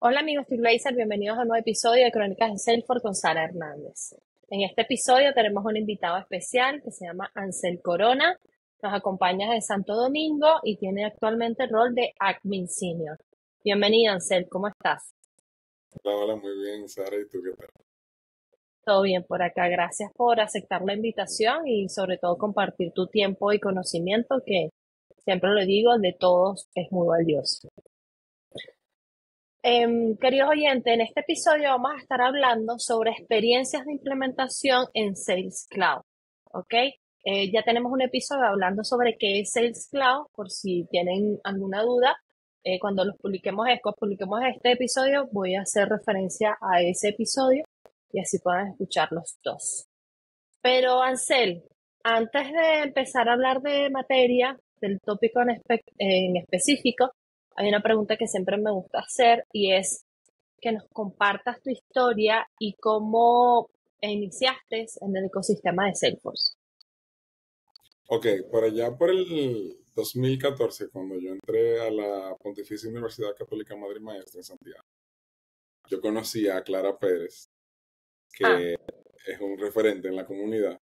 Hola amigos, soy Glazer, bienvenidos a un nuevo episodio de Crónicas de Salesforce con Sara Hernández. En este episodio tenemos un invitado especial que se llama Ansel Corona, nos acompaña de Santo Domingo y tiene actualmente el rol de Admin Senior. Bienvenido Ansel, ¿cómo estás? Hola, hola, muy bien, Sara, ¿y tú qué tal? Todo bien por acá, gracias por aceptar la invitación y sobre todo compartir tu tiempo y conocimiento que siempre lo digo, de todos es muy valioso. Queridos oyentes, en este episodio vamos a estar hablando sobre experiencias de implementación en Sales Cloud. ¿Ok? Ya tenemos un episodio hablando sobre qué es Sales Cloud, por si tienen alguna duda. Cuando publiquemos este episodio, voy a hacer referencia a ese episodio y así puedan escuchar los dos. Pero, Ansel, antes de empezar a hablar de materia, del tópico en específico, hay una pregunta que siempre me gusta hacer y es que nos compartas tu historia y cómo iniciaste en el ecosistema de Salesforce. Ok, por allá por el 2014, cuando yo entré a la Pontificia Universidad Católica Madre y Maestra en Santiago, yo conocí a Clara Pérez, Ah, que es un referente en la comunidad.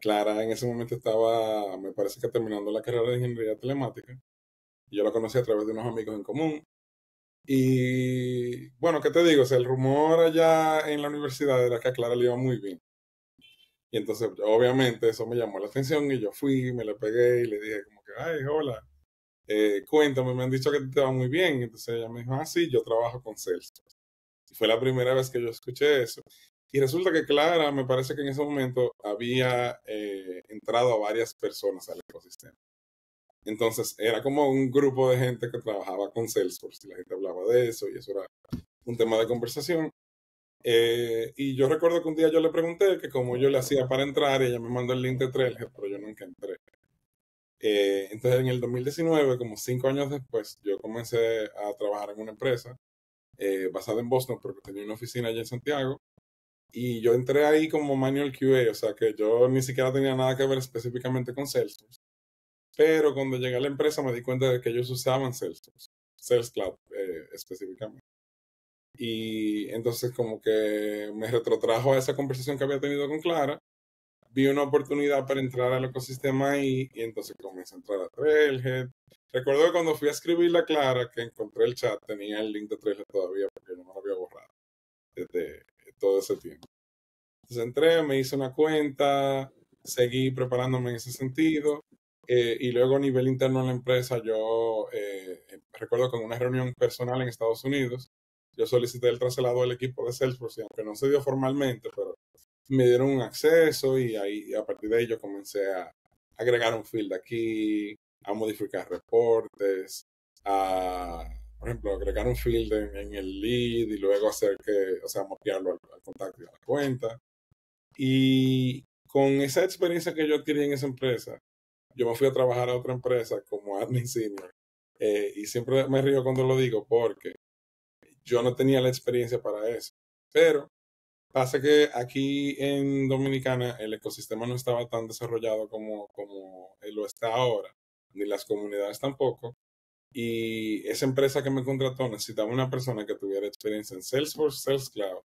Clara en ese momento estaba, me parece que terminando la carrera de Ingeniería Telemática, y yo la conocí a través de unos amigos en común. Y bueno, ¿qué te digo? O sea, el rumor allá en la universidad era que a Clara le iba muy bien. Y entonces, obviamente, eso me llamó la atención y yo fui, me le pegué y le dije como que, ay, hola, cuéntame, me han dicho que te va muy bien. Y entonces ella me dijo, ah, sí, yo trabajo con Salesforce. Y fue la primera vez que yo escuché eso. Y resulta que Clara, me parece que en ese momento había entrado a varias personas al ecosistema. Entonces, era como un grupo de gente que trabajaba con Salesforce y la gente hablaba de eso y eso era un tema de conversación. Y yo recuerdo que un día yo le pregunté que cómo yo le hacía para entrar y ella me mandó el link de Trailhead, pero yo nunca entré. Entonces en el 2019, como 5 años después, yo comencé a trabajar en una empresa basada en Boston, porque tenía una oficina allá en Santiago. Y yo entré ahí como manual QA, o sea que yo ni siquiera tenía nada que ver específicamente con Salesforce. Pero cuando llegué a la empresa me di cuenta de que ellos usaban Salesforce, Sales Cloud específicamente. Y entonces como que me retrotrajo a esa conversación que había tenido con Clara, vi una oportunidad para entrar al ecosistema ahí y entonces comencé a entrar a Trailhead. Recuerdo que cuando fui a escribirle a Clara, que encontré el chat, tenía el link de Trailhead todavía porque yo no lo había borrado desde todo ese tiempo. Entonces entré, me hice una cuenta, seguí preparándome en ese sentido. Y luego a nivel interno en la empresa, yo recuerdo que en una reunión personal en Estados Unidos, yo solicité el traslado al equipo de Salesforce, y aunque no se dio formalmente, pero me dieron un acceso y ahí a partir de ahí yo comencé a agregar un field aquí, a modificar reportes, a, por ejemplo, agregar un field en el lead y luego hacer que, o sea, mapearlo al contacto y a la cuenta. Y con esa experiencia que yo adquirí en esa empresa, yo me fui a trabajar a otra empresa como admin senior. Y siempre me río cuando lo digo porque yo no tenía la experiencia para eso. Pero pasa que aquí en Dominicana el ecosistema no estaba tan desarrollado como lo está ahora, ni las comunidades tampoco. Y esa empresa que me contrató necesitaba una persona que tuviera experiencia en Salesforce, Sales Cloud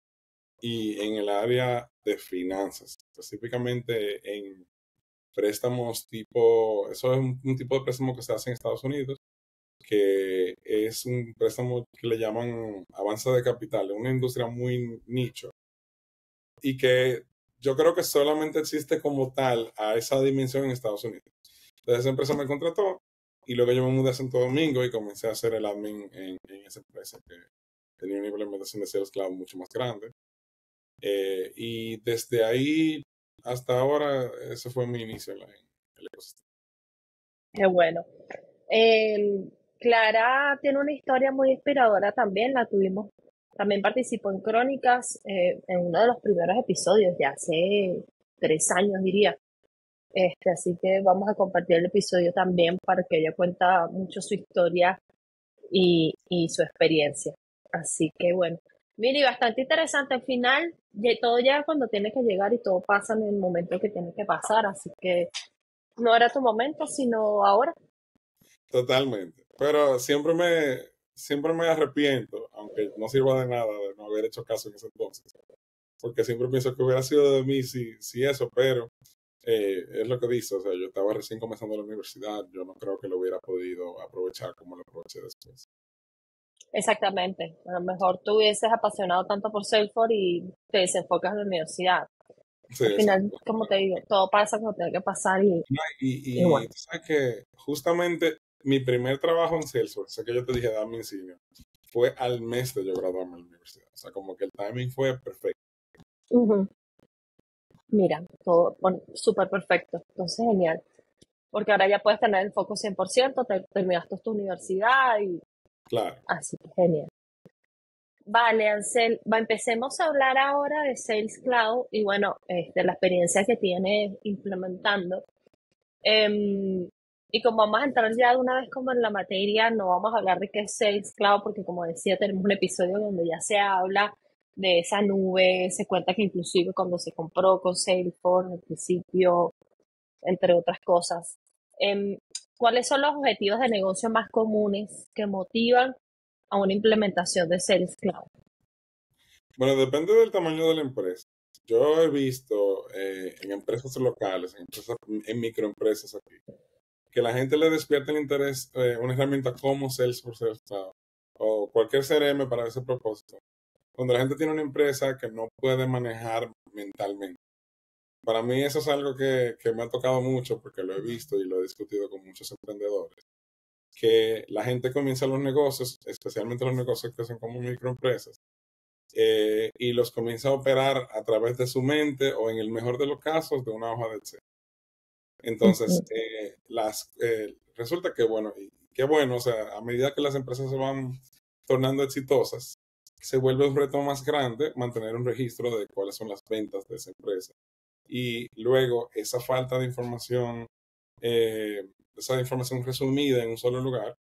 y en el área de finanzas, específicamente en préstamos tipo, eso es un tipo de préstamo que se hace en Estados Unidos, que es un préstamo que le llaman avance de capital, es una industria muy nicho y que yo creo que solamente existe como tal a esa dimensión en Estados Unidos. Entonces esa empresa me contrató y luego yo me mudé a Santo Domingo y comencé a hacer el admin en esa empresa que tenía una implementación de Sales Cloud mucho más grande. Y desde ahí hasta ahora, ese fue mi inicio en el ecosistema. qué bueno. Eh, Clara tiene una historia muy inspiradora también, la tuvimos, también participó en Crónicas en uno de los primeros episodios, ya hace 3 años diría. Así que vamos a compartir el episodio también para que ella cuenta mucho su historia y su experiencia. Así que bueno, mire, bastante interesante al final, todo llega cuando tiene que llegar y todo pasa en el momento que tiene que pasar, así que no era tu momento, sino ahora. Totalmente. Pero siempre siempre me arrepiento, aunque no sirva de nada de no haber hecho caso en ese entonces, porque siempre pienso que hubiera sido de mí si eso, pero es lo que dice, o sea, yo estaba recién comenzando la universidad, yo no creo que lo hubiera podido aprovechar como lo aproveché después. Exactamente. A lo mejor tú hubieses apasionado tanto por Salesforce y te desenfocas en la universidad. Sí, Al final, exacto. como te digo, todo pasa como tiene que pasar No, y y bueno. tú sabes que justamente mi primer trabajo en Salesforce, sé que yo te dije dame insignia, fue al mes de yo graduarme de la universidad. O sea, como que el timing fue perfecto. Ujú. Mira, todo bueno, súper perfecto. Entonces, genial. Porque ahora ya puedes tener el foco 100%, terminaste tu universidad y Claro. así que genial. Vale, Ansel, empecemos a hablar ahora de Sales Cloud y bueno, la experiencia que tienes implementando. Em, y como vamos a entrar ya de una vez como en la materia, no vamos a hablar de qué es Sales Cloud, porque como decía, tenemos un episodio donde ya se habla de esa nube, se cuenta que inclusive cuando se compró con Salesforce al principio, entre otras cosas. Em, ¿Cuáles son los objetivos de negocio más comunes que motivan a una implementación de Sales Cloud? Bueno, depende del tamaño de la empresa. Yo he visto en empresas locales, en microempresas aquí, que la gente le despierta el interés una herramienta como Salesforce Sales Cloud o cualquier CRM para ese propósito. Cuando la gente tiene una empresa que no puede manejar mentalmente. Para mí eso es algo que me ha tocado mucho porque lo he visto y lo he discutido con muchos emprendedores, que la gente comienza los negocios, especialmente los negocios que son como microempresas, y los comienza a operar a través de su mente o en el mejor de los casos de una hoja de Excel. Entonces, Ujú, resulta que bueno, y qué bueno, o sea, a medida que las empresas se van tornando exitosas, se vuelve un reto más grande mantener un registro de cuáles son las ventas de esa empresa. Y luego esa información resumida en un solo lugar,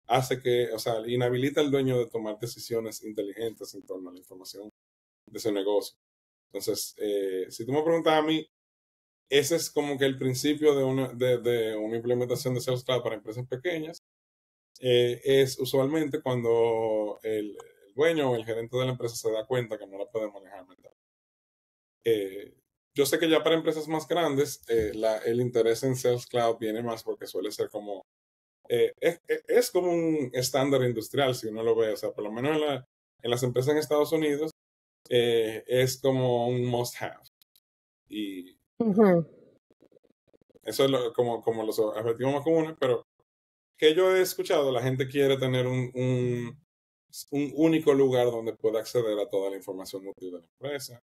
hace que, o sea, inhabilita al dueño de tomar decisiones inteligentes en torno a la información de su negocio. Entonces, si tú me preguntas a mí, ese es como que el principio de una implementación de Sales Cloud para empresas pequeñas. Es usualmente cuando el dueño o el gerente de la empresa se da cuenta que no la puede manejar mental. Eh, yo sé que ya para empresas más grandes el interés en Sales Cloud viene más porque suele ser como, es como un estándar industrial si uno lo ve, o sea, por lo menos en las empresas en Estados Unidos es como un must have. Y ujú. eso es como los objetivos más comunes, pero que yo he escuchado, la gente quiere tener un único lugar donde pueda acceder a toda la información útil de la empresa,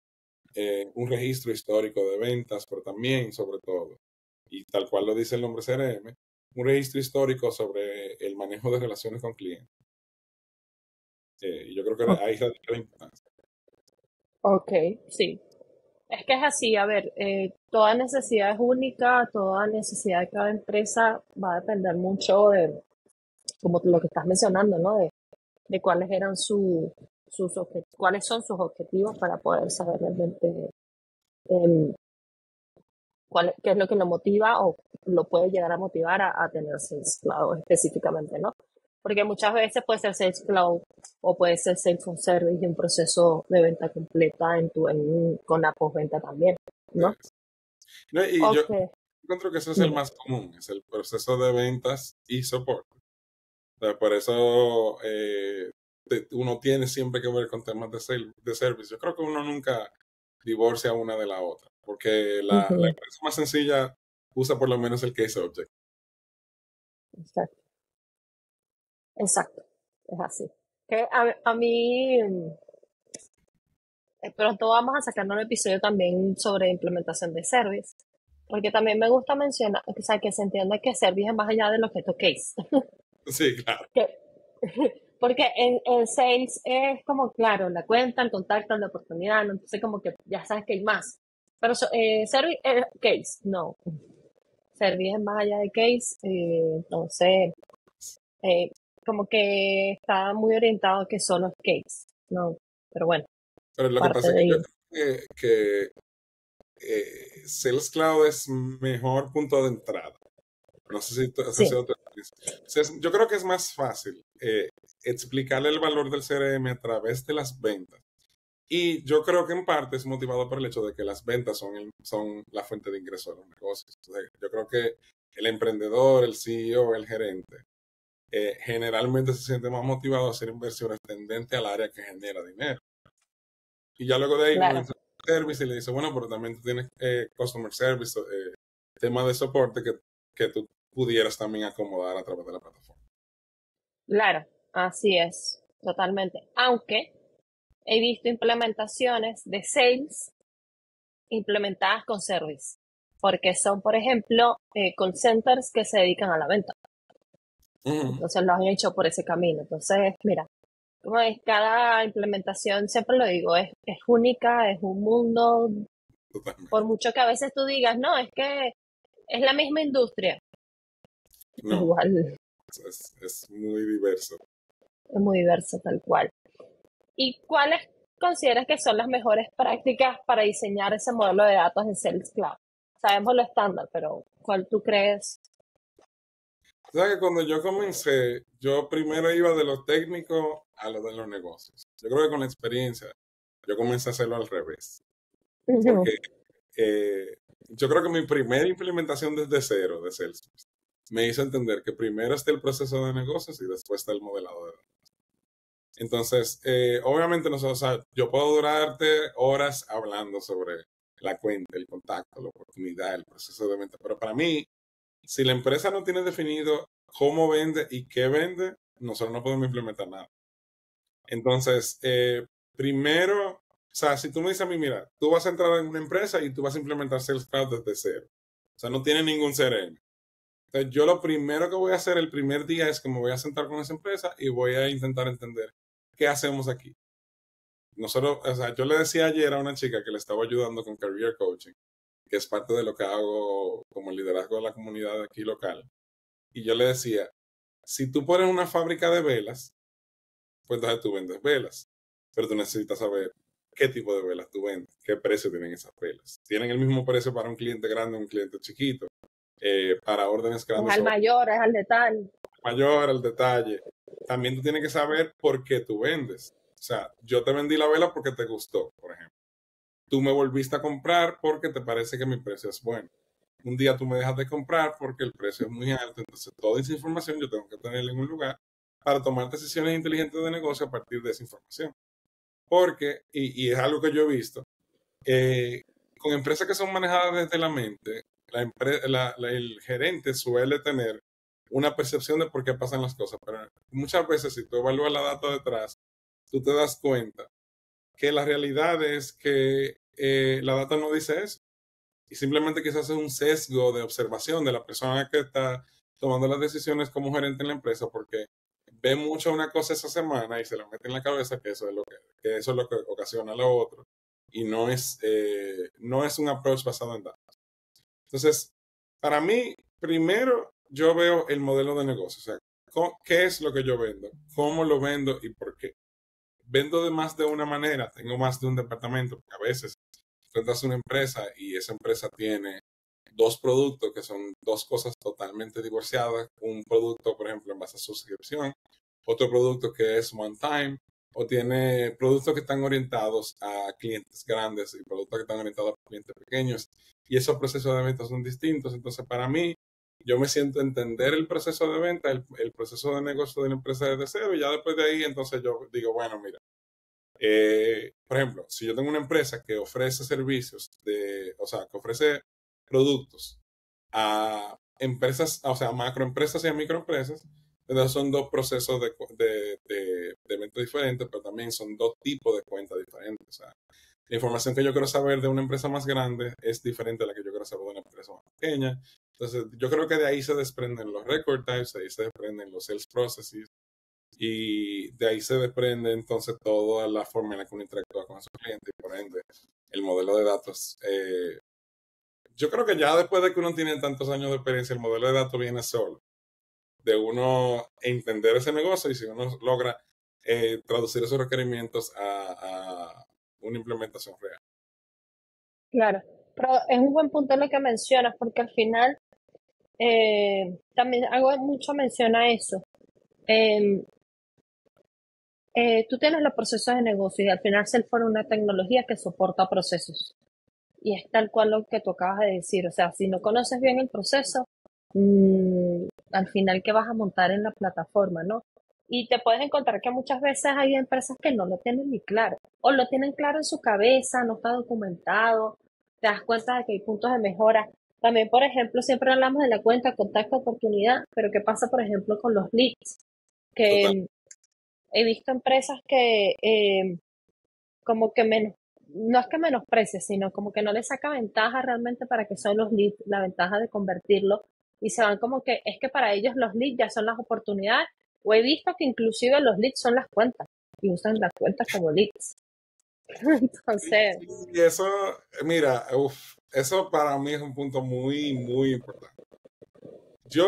un registro histórico de ventas, pero también, sobre todo, y tal cual lo dice el nombre CRM, un registro histórico sobre el manejo de relaciones con clientes. Y yo creo que O- ahí radica la importancia. Ok, sí. Es que es así, a ver, toda necesidad es única, toda necesidad de cada empresa va a depender mucho de, como lo que estás mencionando, ¿no? De cuáles eran cuáles son sus objetivos para poder saber realmente em, qué es lo que lo motiva o lo puede llegar a motivar a tener Sales Cloud específicamente, ¿no? Porque muchas veces puede ser Sales Cloud o puede ser Sales on Service y un proceso de venta completa con la postventa también, ¿no? Sí. No, y yo Ok, encuentro que ese es el dime. más común, es el proceso de ventas y soporte. O sea, por eso uno tiene siempre que ver con temas de service. Yo creo que uno nunca divorcia una de la otra, porque la Ujú, empresa más sencilla usa por lo menos el case object. exacto, exacto, es así. Que a mí, pronto vamos a sacar un episodio también sobre implementación de service, porque también me gusta mencionar, o sea, que se entienda que service es más allá del objeto case. Sí, claro. Que- porque en sales es como, claro, la cuenta, el contacto, la oportunidad, ¿no? Entonces como que ya sabes que hay más. Pero service es case, no. Service es más allá de case, entonces eh, como que está muy orientado a que solo es case, ¿no? Pero bueno, Pero lo que parte pasa es de que yo ahí. creo que Sales Cloud es mejor punto de entrada. No sé si has Sí, sido otra experiencia. O sea, yo creo que es más fácil explicarle el valor del CRM a través de las ventas. Y yo creo que en parte es motivado por el hecho de que las ventas son la fuente de ingreso de los negocios. Entonces, yo creo que el emprendedor, el CEO, el gerente, generalmente se siente más motivado a hacer inversiones tendentes al área que genera dinero. Y ya luego de ahí uno claro. entra en service y le dice, bueno, pero también tú tienes customer service, tema de soporte que tú pudieras también acomodar a través de la plataforma. Claro, así es, totalmente. Aunque he visto implementaciones de sales implementadas con service, porque son, por ejemplo, call centers que se dedican a la venta. Ujú, Entonces lo han hecho por ese camino. Entonces, mira, como es cada implementación, siempre lo digo, es única, es un mundo, totalmente. por mucho que a veces tú digas, no, es que es la misma industria, No, igual, es muy diverso. es muy diverso tal cual. ¿Y cuáles consideras que son las mejores prácticas para diseñar ese modelo de datos en Sales Cloud? Sabemos lo estándar, pero ¿cuál tú crees? O sea que cuando yo comencé, yo primero iba de lo técnico a lo de los negocios. Yo creo que con la experiencia, yo comencé a hacerlo al revés. Ujú. Porque yo creo que mi primera implementación desde cero de Salesforce me hizo entender que primero está el proceso de negocios y después está el modelado de datos. Entonces, obviamente nosotros, o sea, yo puedo durarte horas hablando sobre la cuenta, el contacto, la oportunidad, el proceso de venta, pero para mí, si la empresa no tiene definido cómo vende y qué vende, nosotros no podemos implementar nada. Entonces, primero, o sea, si tú me dices a mí, mira, tú vas a entrar en una empresa y tú vas a implementar Sales Cloud desde cero. O sea, no tiene ningún CRM. Entonces, yo lo primero que voy a hacer el primer día es que me voy a sentar con esa empresa y voy a intentar entender qué hacemos aquí. Nosotros, o sea, yo le decía ayer a una chica que le estaba ayudando con Career Coaching, que es parte de lo que hago como liderazgo de la comunidad aquí local. Y yo le decía, si tú pones una fábrica de velas, pues entonces tú vendes velas. Pero tú necesitas saber qué tipo de velas tú vendes, qué precio tienen esas velas. ¿Tienen el mismo precio para un cliente grande o un cliente chiquito? Para órdenes Es grandes al o mayor, es al detalle. mayor, al detalle. También tú tienes que saber por qué tú vendes. O sea, yo te vendí la vela porque te gustó, por ejemplo. Tú me volviste a comprar porque te parece que mi precio es bueno. Un día tú me dejas de comprar porque el precio es muy alto. Entonces, toda esa información yo tengo que tenerla en un lugar para tomar decisiones inteligentes de negocio a partir de esa información. Porque, y es algo que yo he visto, eh, con empresas que son manejadas desde la mente, el gerente suele tener una percepción de por qué pasan las cosas, pero muchas veces si tú evalúas la data detrás, tú te das cuenta que la realidad es que la data no dice eso y simplemente quizás es un sesgo de observación de la persona que está tomando las decisiones como gerente en la empresa porque ve mucho una cosa esa semana y se le mete en la cabeza que eso es que eso es lo que ocasiona lo otro y no es un approach basado en datos. Entonces, para mí, primero yo veo el modelo de negocio, o sea, qué es lo que yo vendo, cómo lo vendo y por qué. Vendo de más de una manera, tengo más de un departamento, porque a veces tú entras a una empresa y esa empresa tiene dos productos que son dos cosas totalmente divorciadas. Un producto, por ejemplo, en base a suscripción, otro producto que es one time, o tiene productos que están orientados a clientes grandes y productos que están orientados a clientes pequeños. Y esos procesos de venta son distintos. Entonces, para mí, yo me siento a entender el proceso de venta, el proceso de negocio de la empresa desde cero, y ya después de ahí, entonces yo digo, bueno, mira, por ejemplo, si yo tengo una empresa que ofrece servicios o sea, que ofrece productos a empresas, o sea, a macroempresas y a microempresas, entonces son dos procesos de venta diferentes, pero también son dos tipos de cuentas diferentes. O sea, la información que yo quiero saber de una empresa más grande es diferente a la que yo quiero saber de una empresa más pequeña. Entonces, yo creo que de ahí se desprenden los record types, de ahí se desprenden los sales processes, y de ahí se desprende entonces toda la forma en la que uno interactúa con esos clientes y por ende el modelo de datos. Yo creo que ya después de que uno tiene tantos años de experiencia, el modelo de datos viene solo, de uno entender ese negocio y si uno logra traducir esos requerimientos a una implementación real. Claro, pero es un buen punto lo que mencionas, porque al final también hago mucho mención a eso. Eh, Tú tienes los procesos de negocio y al final Salesforce es una tecnología que soporta procesos. Y es tal cual lo que tú acabas de decir. O sea, si no conoces bien el proceso, al final que vas a montar en la plataforma, ¿no? Y te puedes encontrar que muchas veces hay empresas que no lo tienen ni claro. O lo tienen claro en su cabeza, no está documentado. Te das cuenta de que hay puntos de mejora. También, por ejemplo, siempre hablamos de la cuenta, contacto, oportunidad, pero ¿qué pasa, por ejemplo, con los leads? Total. Que he visto empresas que como que menos, no es que menosprecie, sino como que no le saca ventaja realmente para que son los leads, la ventaja de convertirlo, y se van como que es que para ellos los leads ya son las oportunidades, o he visto que inclusive los leads son las cuentas, y usan las cuentas como leads. Entonces, Y eso, mira, eso para mí es un punto muy, muy importante. Yo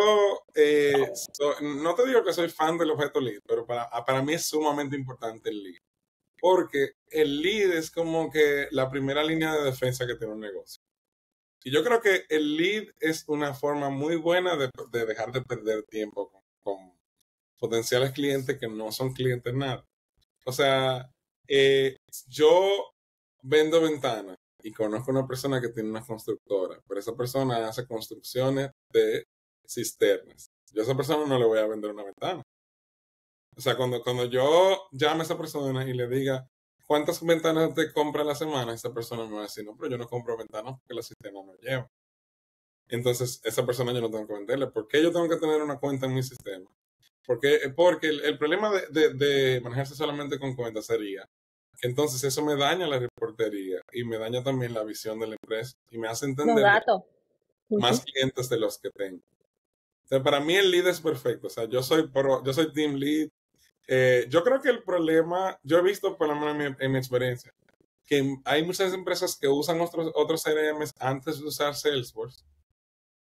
no te digo que soy fan del objeto lead, pero para mí es sumamente importante el lead. Porque el lead es como que la primera línea de defensa que tiene un negocio. Y yo creo que el lead es una forma muy buena de dejar de perder tiempo con potenciales clientes que no son clientes nada. O sea, eh, yo vendo ventanas y conozco una persona que tiene una constructora, pero esa persona hace construcciones de cisternas. Yo a esa persona no le voy a vender una ventana. O sea, cuando yo llame a esa persona y le diga, ¿cuántas ventanas te compra a la semana? Esa persona me va a decir, no, pero yo no compro ventanas porque la cisterna no lleva. Entonces, esa persona yo no tengo que venderle. ¿Por qué yo tengo que tener una cuenta en mi sistema? Porque el problema de manejarse solamente con cuentas sería que entonces eso me daña la reportería y me daña también la visión de la empresa y me hace los entender que datos. hay más Ujú. clientes de los que tengo. O sea, para mí el lead es perfecto. O sea, yo soy team lead. Yo creo que el problema, yo he visto por lo menos en mi experiencia, que hay muchas empresas que usan otros CRMs antes de usar Salesforce.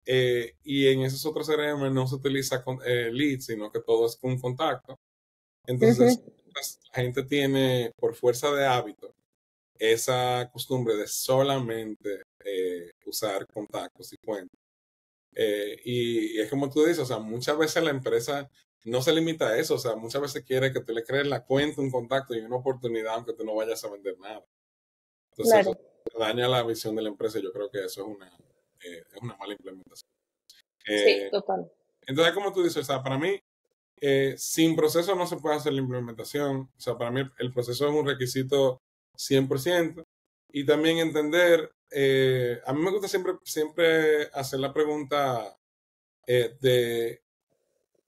Y en esos otros CRM no se utiliza leads, sino que todo es con contacto. Ujú. Entonces, la gente tiene por fuerza de hábito esa costumbre de solamente usar contactos y cuentas. Y es como tú dices, o sea, muchas veces la empresa no se limita a eso, o sea, muchas veces quiere que tú le crees la cuenta, un contacto y una oportunidad, aunque tú no vayas a vender nada. Entonces, eso Claro, daña la visión de la empresa y yo creo que eso es una mala implementación. sí, Eh, total. entonces, como tú dices, o sea, para mí, sin proceso no se puede hacer la implementación. O sea, para mí el proceso es un requisito 100%. Y también entender, a mí me gusta siempre hacer la pregunta de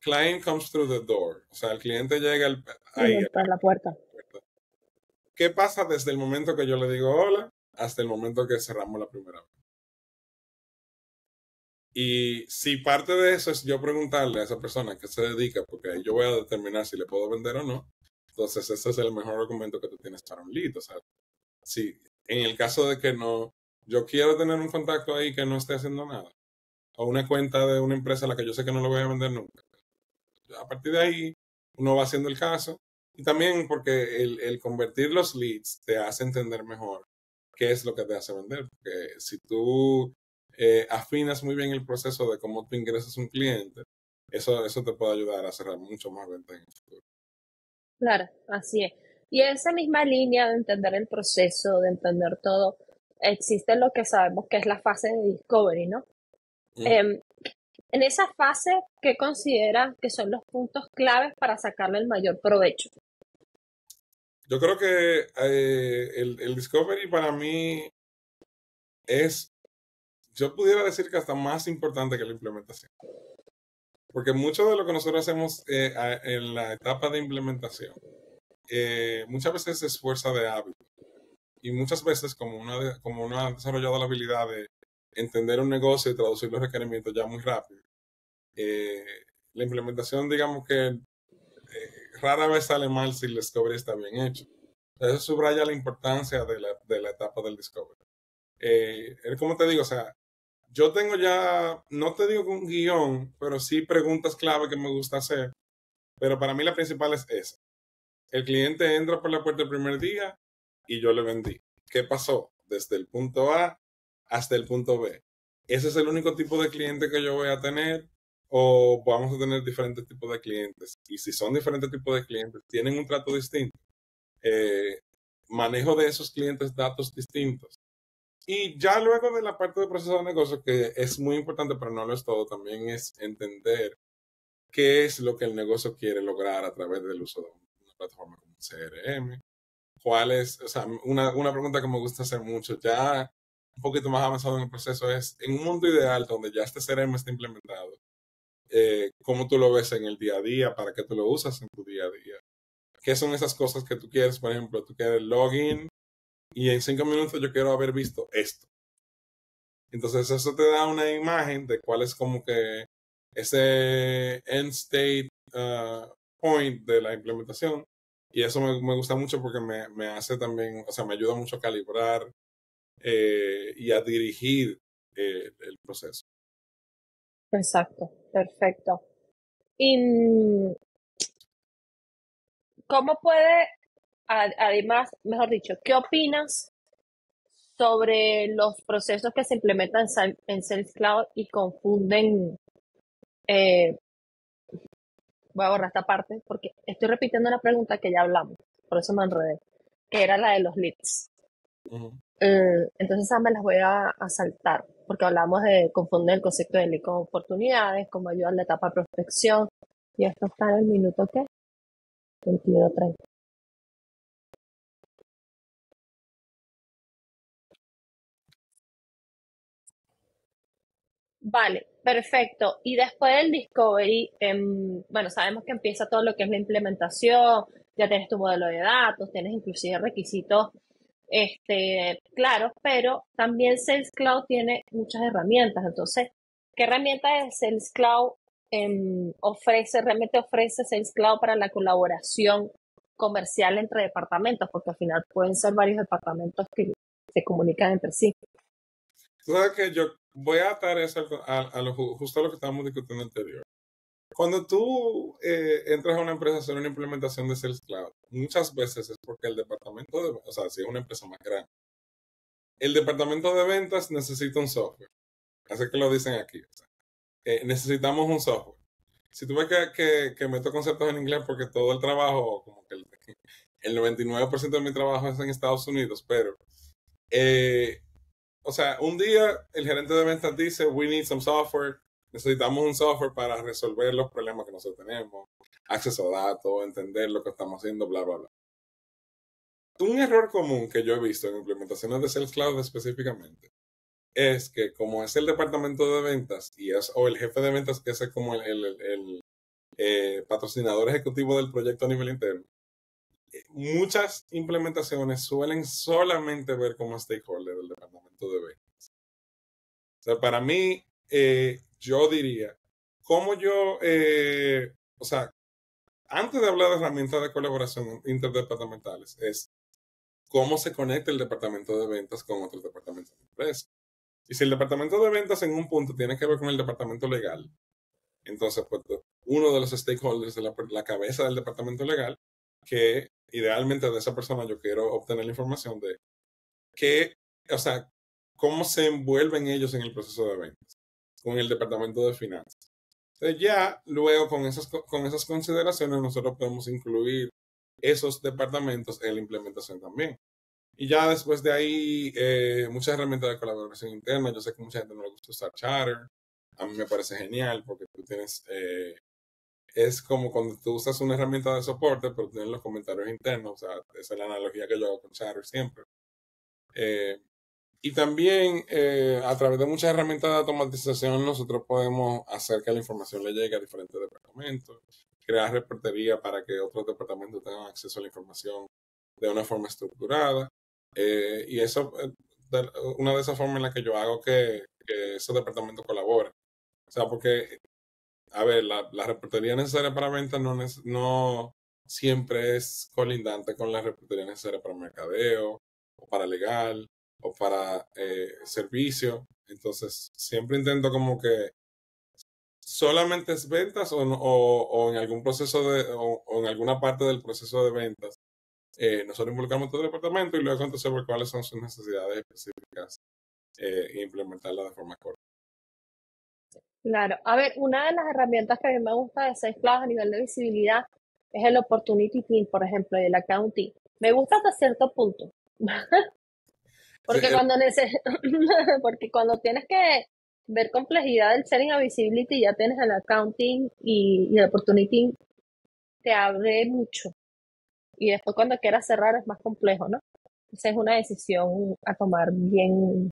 client comes through the door. O sea, el cliente llega ahí a Para la puerta. la puerta. ¿Qué pasa desde el momento que yo le digo hola hasta el momento que cerramos la primera vez? Y si parte de eso es yo preguntarle a esa persona qué se dedica, porque ahí yo voy a determinar si le puedo vender o no, entonces ese es el mejor argumento que tú tienes para un lead. O sea, si en el caso de que no, yo quiero tener un contacto ahí que no esté haciendo nada, o una cuenta de una empresa a la que yo sé que no le voy a vender nunca, a partir de ahí uno va haciendo el caso. Y también porque el convertir los leads te hace entender mejor qué es lo que te hace vender. Porque si tú afinas muy bien el proceso de cómo tú ingresas un cliente, eso te puede ayudar a cerrar mucho más ventas en el futuro. Claro, así es. Y esa misma línea de entender el proceso, de entender todo, existe lo que sabemos que es la fase de discovery, ¿no? Ujú. Em, en esa fase, ¿qué consideras que son los puntos claves para sacarle el mayor provecho? Yo creo que el Discovery para mí es, yo pudiera decir que hasta más importante que la implementación. Porque mucho de lo que nosotros hacemos en la etapa de implementación, muchas veces se esfuerza de hábito. Y muchas veces, como uno ha desarrollado la habilidad de entender un negocio y traducir los requerimientos ya muy rápido, eh, la implementación, digamos que rara vez sale mal si el discovery está bien hecho. Eso subraya la importancia de la etapa del discovery. Es como te digo, o sea, yo tengo ya, no te digo que un guión, pero sí preguntas clave que me gusta hacer, pero para mí la principal es esa. El cliente entra por la puerta el primer día y yo le vendí. ¿Qué pasó? Desde el punto A hasta el punto B. ese es el único tipo de cliente que yo voy a tener o vamos a tener diferentes tipos de clientes. Y si son diferentes tipos de clientes, tienen un trato distinto. Eh, Manejo de esos clientes datos distintos. Y ya luego de la parte de proceso de negocio, que es muy importante, pero no lo es todo, también es entender qué es lo que el negocio quiere lograr a través del uso de una plataforma como CRM. ¿Cuál es? O sea, una pregunta que me gusta hacer mucho, ya un poquito más avanzado en el proceso, es en un mundo ideal donde ya este CRM está implementado, ¿cómo tú lo ves en el día a día? ¿Para qué tú lo usas en tu día a día? ¿Qué son esas cosas que tú quieres? Por ejemplo, tú quieres login y en 5 minutos yo quiero haber visto esto. Entonces eso te da una imagen de cuál es como que ese end state point de la implementación. Y eso me gusta mucho porque me hace también, o sea, me ayuda mucho a calibrar y a dirigir el proceso. Exacto, perfecto. ¿Y cómo puede, además, mejor dicho, qué opinas sobre los procesos que se implementan en Sales Cloud y confunden? eh, Voy a borrar esta parte porque estoy repitiendo una pregunta que ya hablamos, por eso me enredé, que era la de los leads. Ujú. Entonces esas me las voy a saltar, porque hablamos de confundir el concepto de lead con oportunidades, como ayuda en la etapa de prospección, y esto está en el minuto, ¿qué? 21:30. Vale, perfecto. Y después del discovery, bueno, sabemos que empieza todo lo que es la implementación, ya tienes tu modelo de datos, tienes inclusive requisitos claros, pero también Sales Cloud tiene muchas herramientas. Entonces, ¿qué herramienta de Sales Cloud realmente ofrece Sales Cloud para la colaboración comercial entre departamentos? Porque al final pueden ser varios departamentos que se comunican entre sí. Tú sabes que yo voy a atar eso justo a lo que estábamos discutiendo anterior. Cuando tú entras a una empresa a hacer una implementación de Sales Cloud, muchas veces es porque el departamento de, o sea, si es una empresa más grande, el departamento de ventas necesita un software. Así que lo dicen aquí. O sea, necesitamos un software. Si tú ves que meto conceptos en inglés porque todo el trabajo, como que el 99% de mi trabajo es en Estados Unidos, pero, eh, o sea, un día el gerente de ventas dice, we need some software, necesitamos un software para resolver los problemas que nosotros tenemos, acceso a datos, entender lo que estamos haciendo, bla, bla, bla. Un error común que yo he visto en implementaciones de Sales Cloud específicamente es que como es el departamento de ventas o el jefe de ventas que es como el patrocinador ejecutivo del proyecto a nivel interno, muchas implementaciones suelen solamente ver como stakeholder del departamento de ventas. O sea, para mí, yo diría, como yo, o sea, antes de hablar de herramientas de colaboración interdepartamentales, es cómo se conecta el departamento de ventas con otros departamentos de empresa. Y si el departamento de ventas en un punto tiene que ver con el departamento legal, entonces pues, uno de los stakeholders de la cabeza del departamento legal, que idealmente de esa persona yo quiero obtener la información de qué, o sea, cómo se envuelven ellos en el proceso de ventas con el departamento de finanzas. Entonces ya luego con esas consideraciones nosotros podemos incluir esos departamentos en la implementación también. Y ya después de ahí, muchas herramientas de colaboración interna. Yo sé que mucha gente no le gusta usar Chatter. A mí me parece genial porque tú tienes, es como cuando tú usas una herramienta de soporte, pero tienes los comentarios internos. O sea, esa es la analogía que yo hago con Chatter siempre. Eh, y también a través de muchas herramientas de automatización nosotros podemos hacer que la información le llegue a diferentes departamentos, crear reportería para que otros departamentos tengan acceso a la información de una forma estructurada. Y eso es una de esas formas en las que yo hago que esos departamentos colaboren. O sea, porque, a ver, la reportería necesaria para ventas no siempre es colindante con la reportería necesaria para mercadeo o para legal o para servicio. Entonces, siempre intento como que solamente es ventas o en algún proceso o en alguna parte del proceso de ventas. Nosotros involucramos todo el departamento y luego entonces ver cuáles son sus necesidades específicas e implementarlas de forma correcta. Claro. A ver, una de las herramientas que a mí me gusta de Sales Cloud a nivel de visibilidad es el Opportunity Team, por ejemplo, y el Accounting. Me gusta hasta cierto punto, Sí, porque porque cuando tienes que ver complejidad del Selling a Visibility, ya tienes el Accounting y el Opportunity te abre mucho. Y después cuando quieras cerrar es más complejo, ¿no? Esa es una decisión a tomar bien,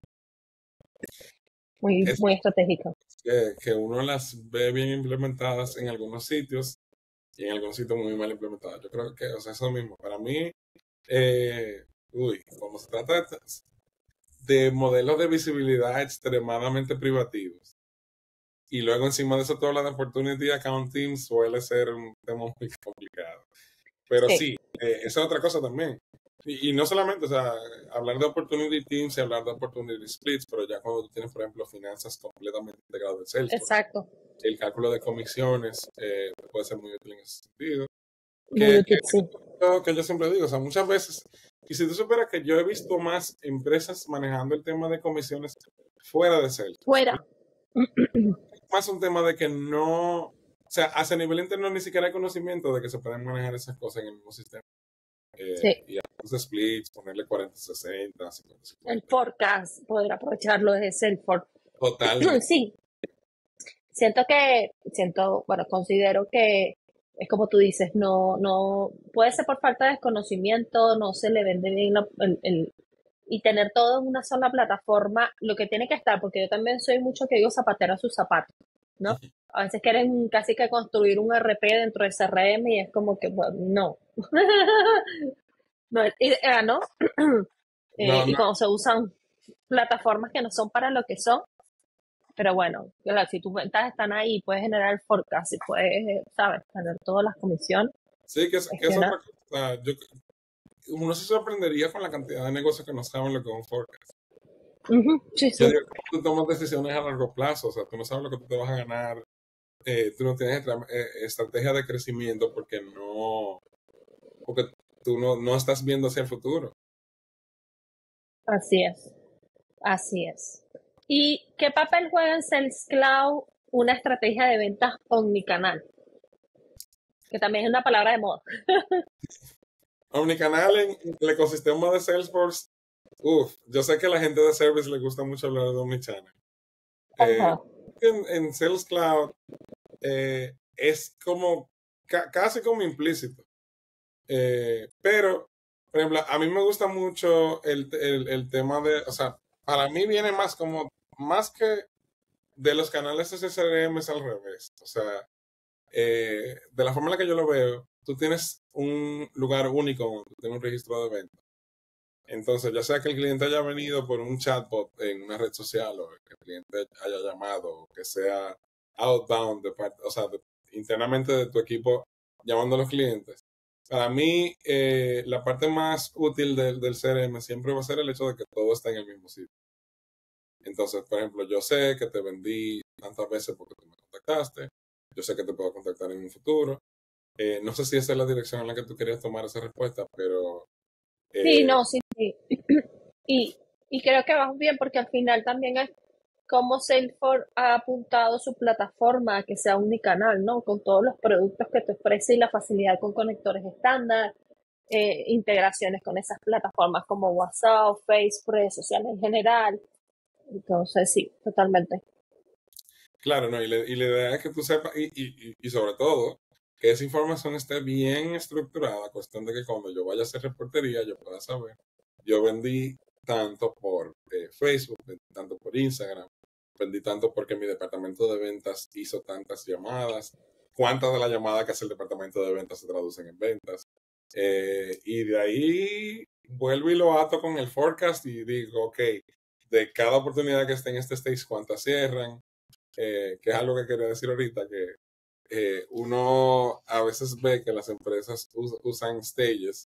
muy, es muy estratégica. que uno las ve bien implementadas en algunos sitios y en algunos sitios muy mal implementadas. Yo creo que, o sea, eso mismo. Para mí, cuando se trata de modelos de visibilidad extremadamente privativos, y luego encima de eso todo lo de Opportunity Accounting suele ser un tema muy complicado. Pero Sí, sí, esa es otra cosa también. Y no solamente, o sea, hablar de Opportunity Teams y hablar de Opportunity Splits, pero ya cuando tú tienes, por ejemplo, finanzas completamente integradas en Salesforce, exacto. el cálculo de comisiones puede ser muy útil en ese sentido. Muy útil, sí. Que yo siempre digo, o sea, muchas veces, y si tú supieras que yo he visto más empresas manejando el tema de comisiones fuera de Salesforce, Fuera. más un tema de que no, o sea, hacia nivel interno ni siquiera hay conocimiento de que se pueden manejar esas cosas en el mismo sistema. Sí. Y hacer los splits, ponerle 40-60, El 50-50. forecast, poder aprovecharlo desde Salesforce. Totalmente. Sí, bueno, considero que es como tú dices, no, puede ser por falta de desconocimiento, no se le vende bien y tener todo en una sola plataforma, lo que tiene que estar, porque yo también soy mucho que digo zapatero a sus zapatos, ¿no? A veces quieren casi que construir un RP dentro de CRM y es como que, bueno, no. No es idea, ¿no? No, Y no. cuando se usan plataformas que no son para lo que son, pero bueno, claro, si tus ventas están ahí, puedes generar el forecast y puedes, ¿sabes? Tener todas las comisiones. Sí, Es que que es una. otra cosa. Uno se sorprendería con la cantidad de negocios que no saben lo que es un forecast. Ujú, sí, Yo sí. digo, tú tomas decisiones a largo plazo, o sea, tú no sabes lo que tú te vas a ganar, tú no tienes estrategia de crecimiento porque tú no estás viendo hacia el futuro. Así es. Así es. ¿Y qué papel juega en Sales Cloud una estrategia de ventas omnicanal? Que también es una palabra de moda. Omnicanal en el ecosistema de Salesforce, yo sé que a la gente de Service le gusta mucho hablar de Omnichannel. Eh, Ajá. en Sales Cloud es como casi como implícito. Pero, por ejemplo, a mí me gusta mucho el tema de, o sea, para mí viene más como, más que de los canales SSRM es al revés. O sea, de la forma en la que yo lo veo, tú tienes un lugar único donde tú tienes un registro de ventas. Entonces, ya sea que el cliente haya venido por un chatbot en una red social o que el cliente haya llamado o que sea outbound, o sea, internamente de tu equipo llamando a los clientes. Para mí, la parte más útil del CRM siempre va a ser el hecho de que todo está en el mismo sitio. Entonces, por ejemplo, yo sé que te vendí tantas veces porque tú me contactaste, yo sé que te puedo contactar en un futuro. No sé si esa es la dirección en la que tú querías tomar esa respuesta, pero Sí, eh, no, sí, sí. Y, y creo que vas bien porque al final también es cómo Salesforce ha apuntado su plataforma a que sea unicanal, ¿no? Con todos los productos que te ofrece y la facilidad con conectores estándar, integraciones con esas plataformas como WhatsApp, Facebook, redes sociales en general. Entonces, sí, totalmente. claro, no, y la idea es que tú sepas, y sobre todo, que esa información esté bien estructurada, cuestión de que cuando yo vaya a hacer reportería, yo pueda saber. Yo vendí tanto por Facebook, vendí tanto por Instagram, vendí tanto porque mi departamento de ventas hizo tantas llamadas, cuántas de las llamadas que hace el departamento de ventas se traducen en ventas. Y de ahí vuelvo y lo ato con el forecast y digo, ok, de cada oportunidad que esté en este stage, ¿cuántas cierran? Que es algo que quería decir ahorita, que uno a veces ve que las empresas usan stages,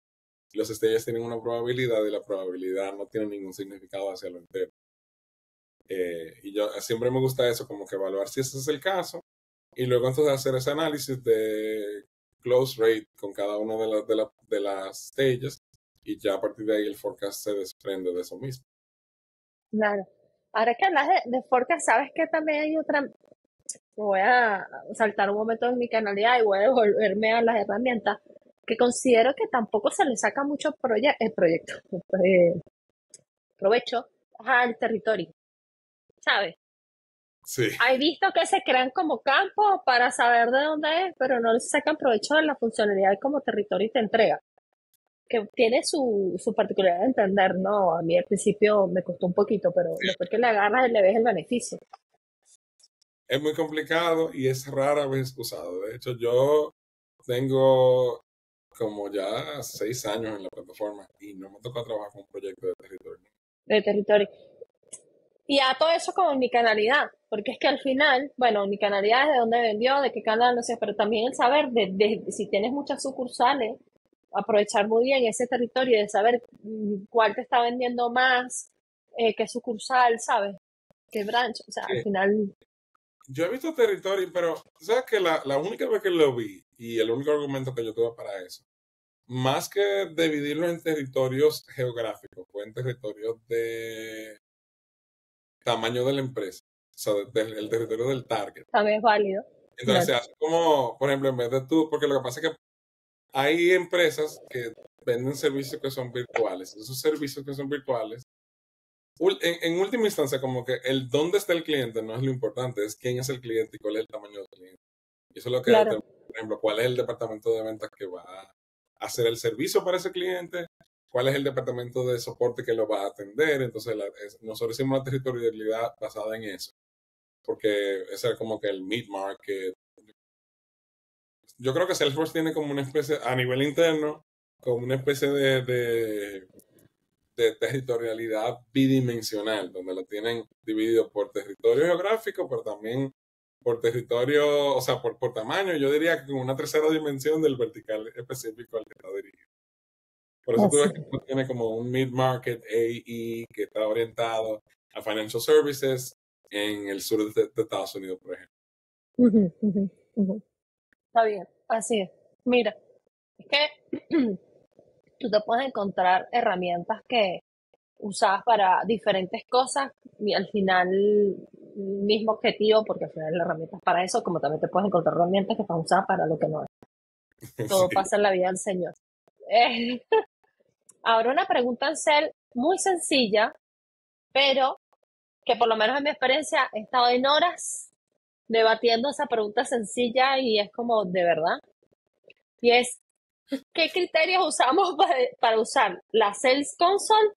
y los stages tienen una probabilidad y la probabilidad no tiene ningún significado hacia lo entero. Y yo siempre me gusta eso, como que evaluar si ese es el caso, y luego entonces hacer ese análisis de close rate con cada una de las stages, y ya a partir de ahí el forecast se desprende de eso mismo. Claro. Ahora que hablas de forecast, ¿sabes que también hay otra? voy a saltar un momento en mi canalidad y voy a devolverme a las herramientas que considero que tampoco se le saca mucho proyecto, eh, provecho al territorio, ¿sabes? Sí, Hay visto que se crean como campos para saber de dónde es, pero no le sacan provecho de la funcionalidad como territorio y te entrega, que tiene su particularidad de entender, ¿no? A mí al principio me costó un poquito, pero después que le agarras y le ves el beneficio. es muy complicado y es rara vez usado. De hecho, yo tengo como ya 6 años en la plataforma y no me toca trabajar con un proyecto de territorio. De territorio. Y a todo eso con omnicanalidad, porque es que al final, bueno, omnicanalidad es de dónde vendió, de qué canal, no sé, pero también el saber de si tienes muchas sucursales, aprovechar muy bien ese territorio de saber cuál te está vendiendo más, qué sucursal, ¿sabes? Qué branch, o sea, al Sí, final, yo he visto territorio, pero sabes que la única vez que lo vi y el único argumento que yo tuve para eso, más que dividirlo en territorios geográficos, fue en territorios de tamaño de la empresa, o sea, el territorio del target. también es válido, Entonces claro. se hace como, por ejemplo, en vez de tú, porque lo que pasa es que hay empresas que venden servicios que son virtuales. Esos servicios que son virtuales, en última instancia, como que el dónde está el cliente no es lo importante, es quién es el cliente y cuál es el tamaño del cliente. Y eso es lo que Claro, determina, por ejemplo, cuál es el departamento de ventas que va a hacer el servicio para ese cliente, cuál es el departamento de soporte que lo va a atender. Entonces, nosotros hicimos una territorialidad basada en eso, porque ese es como que el mid-market. Yo creo que Salesforce tiene como una especie, a nivel interno, como una especie de territorialidad bidimensional, donde lo tienen dividido por territorio geográfico, pero también por territorio, o sea, por tamaño. Yo diría que con una tercera dimensión del vertical específico al que está dirigido. Por eso tú ves así. que tiene como un mid-market AE que está orientado a financial services en el sur de Estados Unidos, por ejemplo. Ujú, ujú, ujú. Está bien, así es. Mira, es que tú te puedes encontrar herramientas que usadas para diferentes cosas y al final mismo objetivo, porque al final la herramienta es para eso, como también te puedes encontrar herramientas que están usadas para lo que no es. Todo Sí. pasa en la vida del Señor. Eh, ahora una pregunta, Ansel, muy sencilla, pero que por lo menos en mi experiencia he estado en horas debatiendo esa pregunta sencilla y es como, ¿de verdad? Y es, ¿qué criterios usamos para usar la Sales Console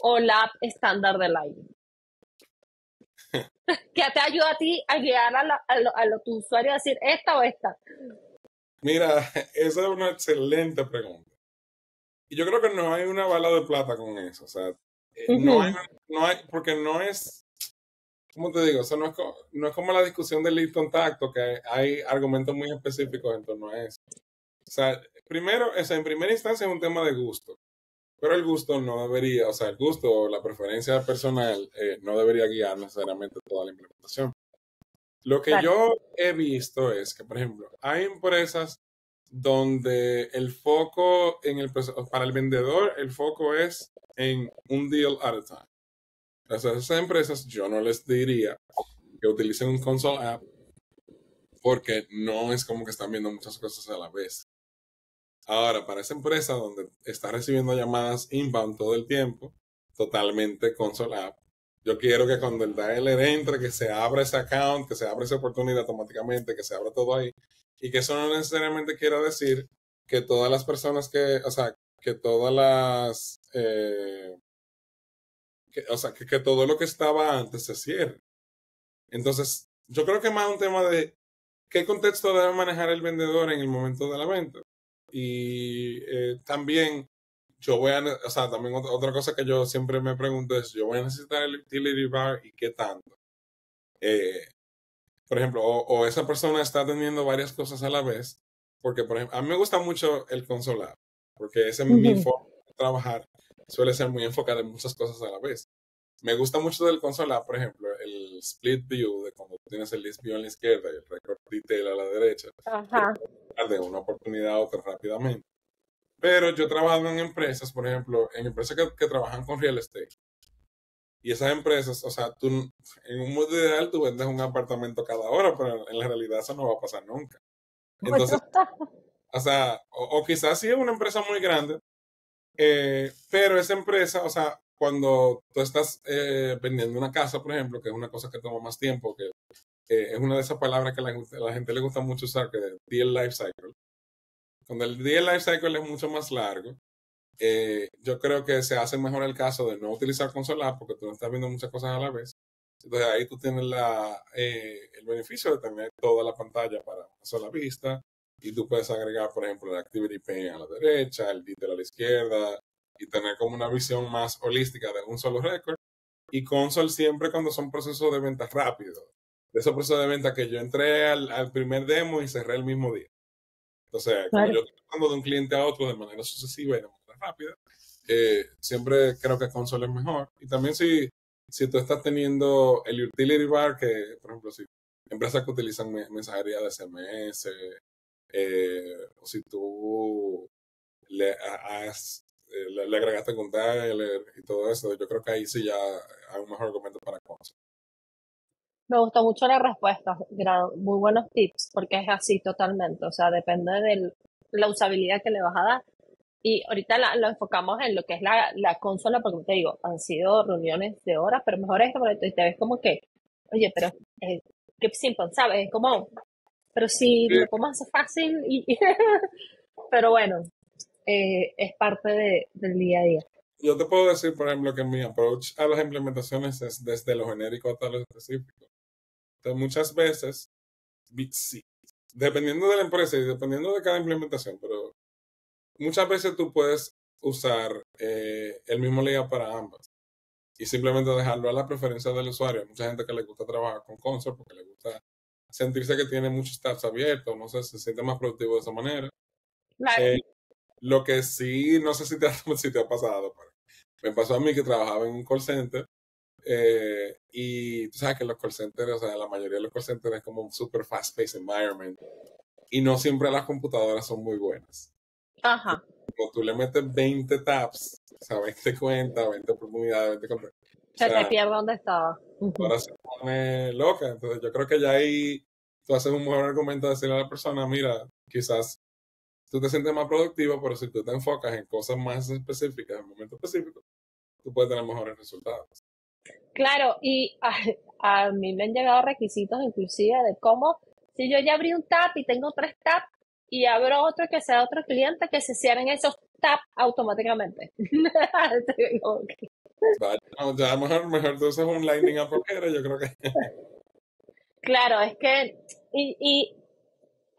o la app estándar del aire? ¿Qué te ayuda a ti a guiar a tu usuario a decir esta o esta? Mira, esa es una excelente pregunta. Y yo creo que no hay una bala de plata con eso. O sea, no hay, Ujú, no hay, porque no es, ¿cómo te digo? O sea, no es como la discusión del lead contacto, que hay argumentos muy específicos en torno a eso. O sea, primero, o sea, en primera instancia es un tema de gusto, pero el gusto no debería, o sea, el gusto o la preferencia personal no debería guiar necesariamente toda la implementación. Lo que claro. yo he visto es que, por ejemplo, hay empresas donde el foco para el vendedor, el foco es en un deal at a time. Entonces, a esas empresas yo no les diría que utilicen un console app porque no es como que están viendo muchas cosas a la vez. Ahora, para esa empresa donde está recibiendo llamadas inbound todo el tiempo, totalmente console app. Yo quiero que cuando el dialer entre, que se abra ese account, que se abra esa oportunidad automáticamente, que se abra todo ahí. Y que eso no necesariamente quiera decir que todas las personas o sea, que todas las, o sea, que todo lo que estaba antes se cierre. Entonces, yo creo que más un tema de qué contexto debe manejar el vendedor en el momento de la venta. Y también o sea, también otra cosa que yo siempre me pregunto es, yo voy a necesitar el utility bar y qué tanto. Eh, por ejemplo, o esa persona está atendiendo varias cosas a la vez, porque por ejemplo, a mí me gusta mucho el consolar, porque esa es mi Ujú. forma de trabajar, suele ser muy enfocada en muchas cosas a la vez. Me gusta mucho del consolar, por ejemplo, el split view, de cuando tienes el list view a la izquierda y el record detail a la derecha, que Ajá. puedes pasar de una oportunidad a otra rápidamente. Pero yo he trabajado en empresas, por ejemplo, en empresas que trabajan con real estate. Y esas empresas, o sea, tú en un mundo ideal tú vendes un apartamento cada hora, pero en la realidad eso no va a pasar nunca. Entonces, Bueno, o sea, o quizás sí es una empresa muy grande, pero esa empresa, o sea, cuando tú estás vendiendo una casa, por ejemplo, que es una cosa que toma más tiempo, que es una de esas palabras que la gente le gusta mucho usar, que es deal life cycle. Cuando el deal life cycle es mucho más largo, yo creo que se hace mejor el caso de no utilizar consola porque tú no estás viendo muchas cosas a la vez. Entonces ahí tú tienes el beneficio de tener toda la pantalla para una sola vista y tú puedes agregar, por ejemplo, el Activity Pane a la derecha, el Detail a la izquierda y tener como una visión más holística de un solo récord. Y console siempre cuando son procesos de venta rápidos. De esos procesos de venta que yo entré al primer demo y cerré el mismo día. Entonces, cuando claro. yo estoy pasando de un cliente a otro de manera sucesiva y de manera rápida, siempre creo que console es mejor. Y también si tú estás teniendo el utility bar, que por ejemplo, si empresas que utilizan mensajería de SMS, o si tú le agregaste con Dialer y todo eso, yo creo que ahí sí ya hay un mejor argumento para console. Me gustó mucho la respuesta, muy buenos tips, porque es así totalmente, o sea, depende de la usabilidad que le vas a dar. Y ahorita lo enfocamos en lo que es la consola, porque te digo, han sido reuniones de horas, pero mejor esto, porque te ves como que, oye, pero qué simple, ¿sabes? Es como, pero si Sí, lo podemos hacer fácil, pero bueno, es parte del día a día. yo te puedo decir, por ejemplo, que mi approach a las implementaciones es desde lo genérico hasta lo específico. Entonces, muchas veces, sí, dependiendo de la empresa y dependiendo de cada implementación, pero muchas veces tú puedes usar el mismo layout para ambas y simplemente dejarlo a la preferencia del usuario. Hay mucha gente que le gusta trabajar con console porque le gusta sentirse que tiene muchos tabs abiertos, no sé, se siente más productivo de esa manera. Claro, Eh, lo que sí, no sé si te, si te ha pasado, pero me pasó a mí que trabajaba en un call center. Y tú sabes que los call centers, o sea, la mayoría de los call centers es como un super fast-paced environment y no siempre las computadoras son muy buenas. ajá, Como tú le metes 20 tabs, o sea, 20 cuentas, 20 oportunidades, 20 cosas, o se te sea, pierde donde estaba. Ujú. ahora se pone loca. Entonces yo creo que ya ahí tú haces un buen argumento de decirle a la persona, mira, quizás tú te sientes más productivo, pero si tú te enfocas en cosas más específicas, en momentos específicos, tú puedes tener mejores resultados. Claro, y a mí me han llegado requisitos inclusive de cómo, si yo ya abrí un tab y tengo tres tabs y abro otro que sea otro cliente, que se cierren esos tabs automáticamente. Como que, Vaya, no, ya mejor tú usas un Lightning a cualquiera, yo creo que claro, es que, y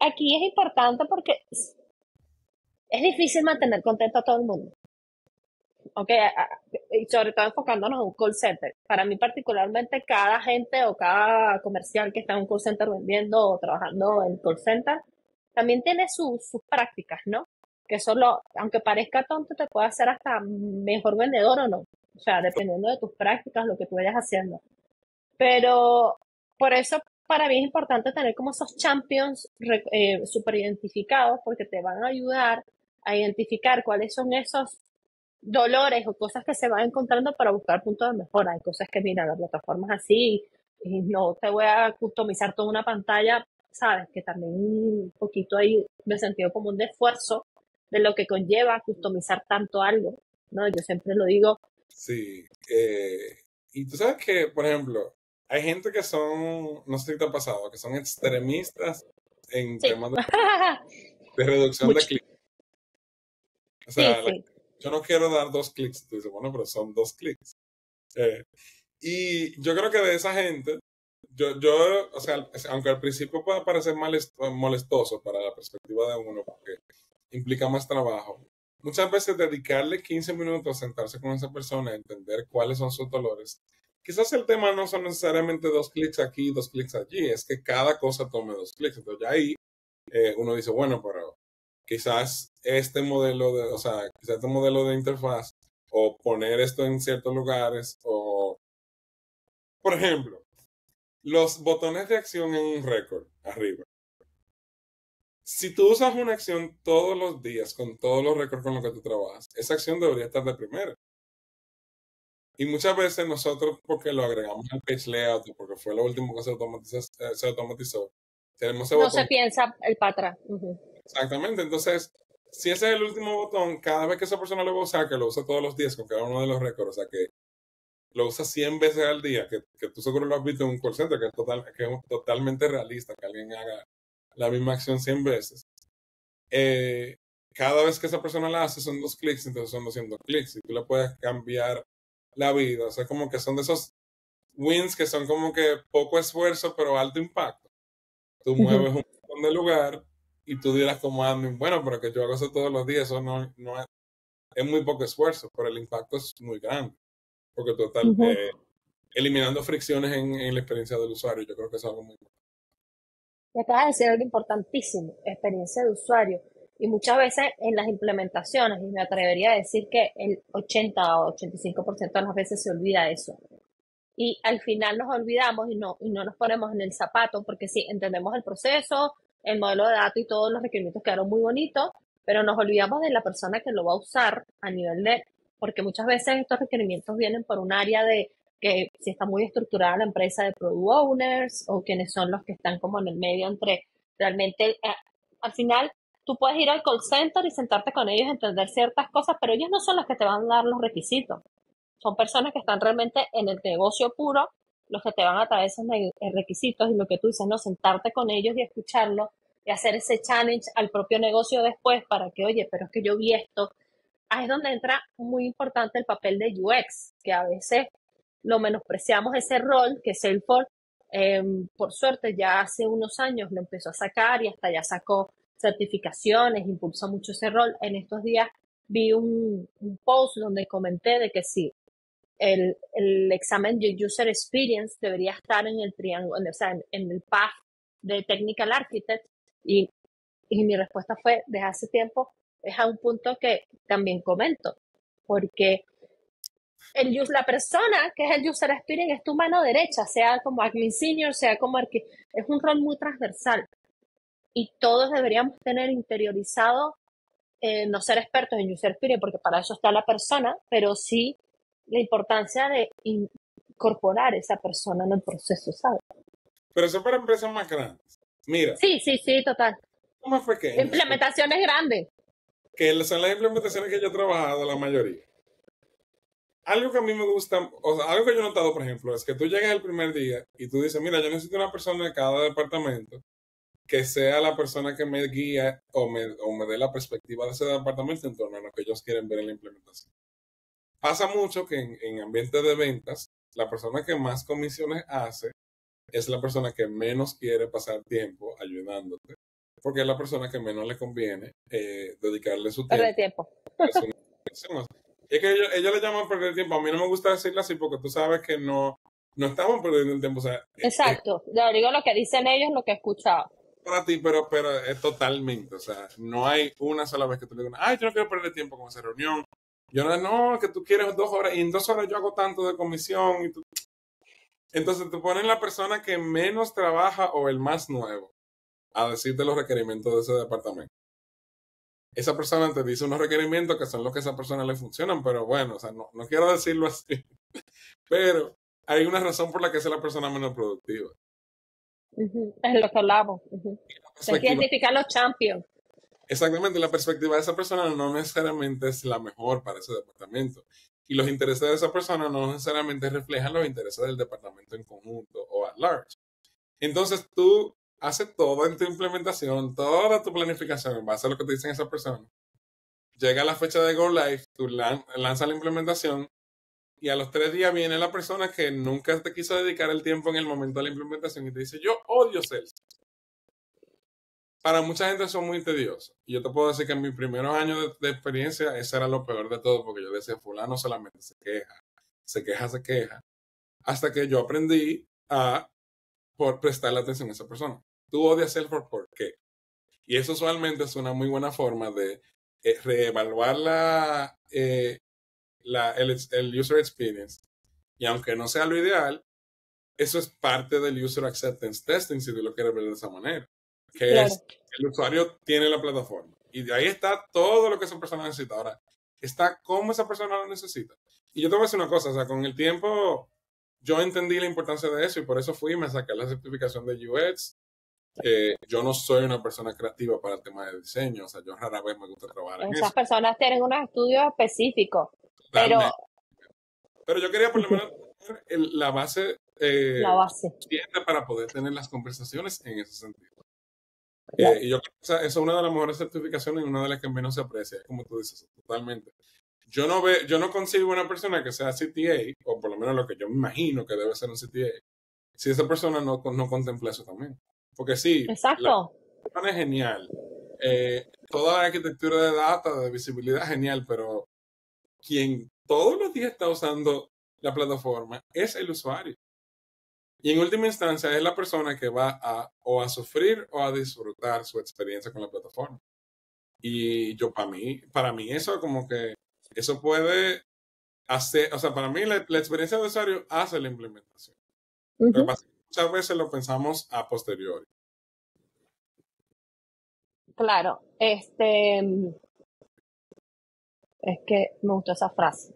aquí es importante porque es difícil mantener contento a todo el mundo. Ok, y sobre todo enfocándonos en un call center. Para mí particularmente, cada gente o cada comercial que está en un call center vendiendo o trabajando en call center, también tiene sus prácticas, ¿no? Que eso, aunque parezca tonto, te puede hacer hasta mejor vendedor o no. O sea, dependiendo de tus prácticas, lo que tú vayas haciendo. Pero por eso para mí es importante tener como esos champions super identificados porque te van a ayudar a identificar cuáles son esos dolores o cosas que se van encontrando para buscar puntos de mejora. Hay cosas que, mira, la plataforma es así y no te voy a customizar toda una pantalla, sabes, que también un poquito ahí de sentido común de esfuerzo de lo que conlleva customizar tanto algo, ¿no? Yo siempre lo digo. sí. Y tú sabes que, por ejemplo, hay gente que son, no sé si te ha pasado, que son extremistas en Sí, temas de reducción de mucho. clics. O Sí, sea, sí. yo no quiero dar 2 clics. Tú dices, bueno, pero son 2 clics. Eh, y yo creo que de esa gente, o sea, aunque al principio pueda parecer molestoso para la perspectiva de uno, porque implica más trabajo, muchas veces dedicarle 15 minutos a sentarse con esa persona, a entender cuáles son sus dolores. Quizás el tema no son necesariamente 2 clics aquí, 2 clics allí, es que cada cosa tome 2 clics. Entonces ya ahí uno dice, bueno, pero quizás este modelo o sea, quizás este modelo de interfaz o poner esto en ciertos lugares o, por ejemplo, los botones de acción en un récord arriba. Si tú usas una acción todos los días con todos los récords con los que tú trabajas, esa acción debería estar de primera. Y muchas veces nosotros, porque lo agregamos al page layout, porque fue lo último que se automatizó, tenemos ese No se botón. piensa el para atrás. Ujú. Exactamente. Entonces, si ese es el último botón, cada vez que esa persona lo va a usar, que lo usa todos los días con cada uno de los récords, o sea, que lo usa 100 veces al día, que tú seguro lo has visto en un call center, que es totalmente realista, que alguien haga la misma acción 100 veces. Eh, Cada vez que esa persona la hace son 2 clics, entonces son 200 clics y tú le puedes cambiar la vida. O sea, como que son de esos wins que son como que poco esfuerzo pero alto impacto. Tú Ujú. mueves un montón de lugar y tú dirás como admin, bueno, pero que yo hago eso todos los días, eso no es muy poco esfuerzo, pero el impacto es muy grande, porque tú estás Ujú. eliminando fricciones en la experiencia del usuario. Yo creo que es algo muy bueno. Y acabas de decir algo importantísimo, experiencia de usuario. Y muchas veces en las implementaciones, y me atrevería a decir que el 80 o 85% de las veces se olvida eso. Y al final nos olvidamos y no nos ponemos en el zapato, porque sí, entendemos el proceso, el modelo de datos y todos los requerimientos quedaron muy bonitos, pero nos olvidamos de la persona que lo va a usar a nivel de, porque muchas veces estos requerimientos vienen por un área de que si está muy estructurada la empresa de product owners o quienes son los que están como en el medio entre realmente, al final tú puedes ir al call center y sentarte con ellos, entender ciertas cosas, pero ellos no son los que te van a dar los requisitos. Son personas que están realmente en el negocio puro, los que te van a traer esos requisitos y lo que tú dices, no, sentarte con ellos y escucharlo y hacer ese challenge al propio negocio después para que, oye, pero es que yo vi esto. Ahí es donde entra muy importante el papel de UX, que a veces lo menospreciamos ese rol que Salesforce, por suerte, ya hace unos años lo empezó a sacar y hasta ya sacó certificaciones, impulsó mucho ese rol. En estos días vi un post donde comenté de que sí, el examen de User Experience debería estar en el triángulo, o sea, en el path de Technical Architect y, y mi respuesta fue, desde hace tiempo, es a un punto que también comento, porque la persona que es el User Experience es tu mano derecha, sea como admin senior, sea como es un rol muy transversal y todos deberíamos tener interiorizado, no ser expertos en User Experience, porque para eso está la persona, pero sí la importancia de incorporar esa persona en el proceso, ¿sabes? Pero eso para empresas más grandes. Mira, Sí, sí, sí, total. más pequeños, Implementaciones grandes. que son las implementaciones que yo he trabajado, la mayoría. Algo que a mí me gusta, o sea, algo que yo he notado, por ejemplo, es que tú llegas el primer día y tú dices, mira, yo necesito una persona de cada departamento que sea la persona que me guía o me dé la perspectiva de ese departamento en torno a lo que ellos quieren ver en la implementación. Pasa mucho que en ambientes de ventas, la persona que más comisiones hace es la persona que menos quiere pasar tiempo ayudándote, porque es la persona que menos le conviene dedicarle su Perder tiempo tiempo. a su investigación. Es que ellos le llaman perder tiempo. A mí no me gusta decirlo así porque tú sabes que no estamos perdiendo el tiempo. O sea, es Exacto. Yo digo lo que dicen ellos, lo que he escuchado. para ti, pero es totalmente. O sea, no hay una sola vez que tú le digas, ay, yo no quiero perder tiempo con esa reunión. Yo no, que tú quieres 2 horas y en 2 horas yo hago tanto de comisión. Entonces te ponen la persona que menos trabaja o el más nuevo a decirte los requerimientos de ese departamento. Esa persona te dice unos requerimientos que son los que a esa persona le funcionan, pero bueno, o sea, no quiero decirlo así, pero hay una razón por la que es la persona menos productiva. Ujú. Es lo que hablamos. Ujú. La Hay que perspectiva, identificar los champions. exactamente, la perspectiva de esa persona no necesariamente es la mejor para ese departamento. Y los intereses de esa persona no necesariamente reflejan los intereses del departamento en conjunto o at large. Entonces tú haces todo en tu implementación, toda tu planificación en base a lo que te dicen esa persona. Llega la fecha de Go Live, tú lanzas la implementación y a los 3 días viene la persona que nunca te quiso dedicar el tiempo en el momento de la implementación y te dice, yo odio Salesforce. Para mucha gente son muy tediosos. Y yo te puedo decir que en mis primeros años de experiencia, eso era lo peor de todo, porque yo decía, fulano solamente se queja, se queja, se queja. Hasta que yo aprendí a por prestarle atención a esa persona. Tú odias Salesforce, ¿por qué? Y eso usualmente es una muy buena forma de reevaluar el user experience. Y aunque no sea lo ideal, eso es parte del user acceptance testing, si tú lo quieres ver de esa manera. Que Claro. es, el usuario tiene la plataforma. Y de ahí está todo lo que esa persona necesita. Ahora, está como esa persona lo necesita. Y yo te voy a decir una cosa, o sea, con el tiempo yo entendí la importancia de eso y por eso fui y me saqué la certificación de UX. Yo no soy una persona creativa para el tema de diseño, o sea, yo rara vez me gusta trabajar en Esas eso. personas tienen unos estudios específicos, pero Totalmente. Pero yo quería por lo menos tener la base la base. suficiente para poder tener las conversaciones en ese sentido. Claro. Y yo creo que esa es una de las mejores certificaciones y una de las que menos se aprecia, como tú dices, totalmente. Yo no consigo una persona que sea CTA, o por lo menos lo que yo me imagino que debe ser un CTA, si esa persona no contempla eso también. Porque sí, la Exacto. persona es genial. Toda la arquitectura de data, de visibilidad, genial, pero quien todos los días está usando la plataforma es el usuario. Y en última instancia es la persona que va a o a sufrir o a disfrutar su experiencia con la plataforma. Y yo, para mí eso como que, eso puede hacer, o sea, para mí la experiencia de usuario hace la implementación. Lo que Ujú. pasa es que muchas veces lo pensamos a posteriori. Claro. Es que me gustó esa frase.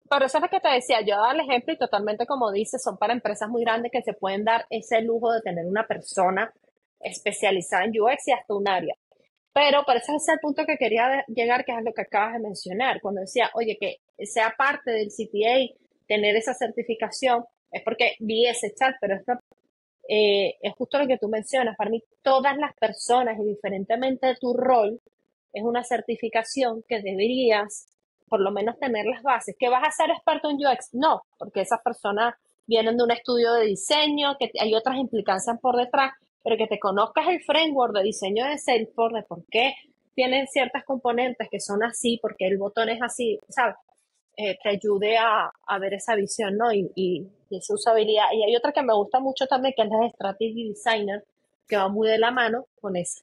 Por eso es lo que te decía, yo daba el ejemplo y totalmente como dices, son para empresas muy grandes que se pueden dar ese lujo de tener una persona especializada en UX y hasta un área. Pero por eso es el punto que quería llegar, que es lo que acabas de mencionar. Cuando decía, oye, que sea parte del CTA, tener esa certificación, es porque vi ese chat, pero es justo lo que tú mencionas. Para mí, todas las personas, indiferentemente de tu rol, es una certificación que deberías por lo menos tener las bases. ¿Que vas a ser experto en UX? No, porque esas personas vienen de un estudio de diseño, que hay otras implicancias por detrás, pero que te conozcas el framework de diseño de Salesforce, de por qué tienen ciertas componentes que son así, porque el botón es así, ¿sabes? Te ayude a ver esa visión, ¿no? Y esa usabilidad. Y hay otra que me gusta mucho también, que es la de Strategy Designer, que va muy de la mano con esa.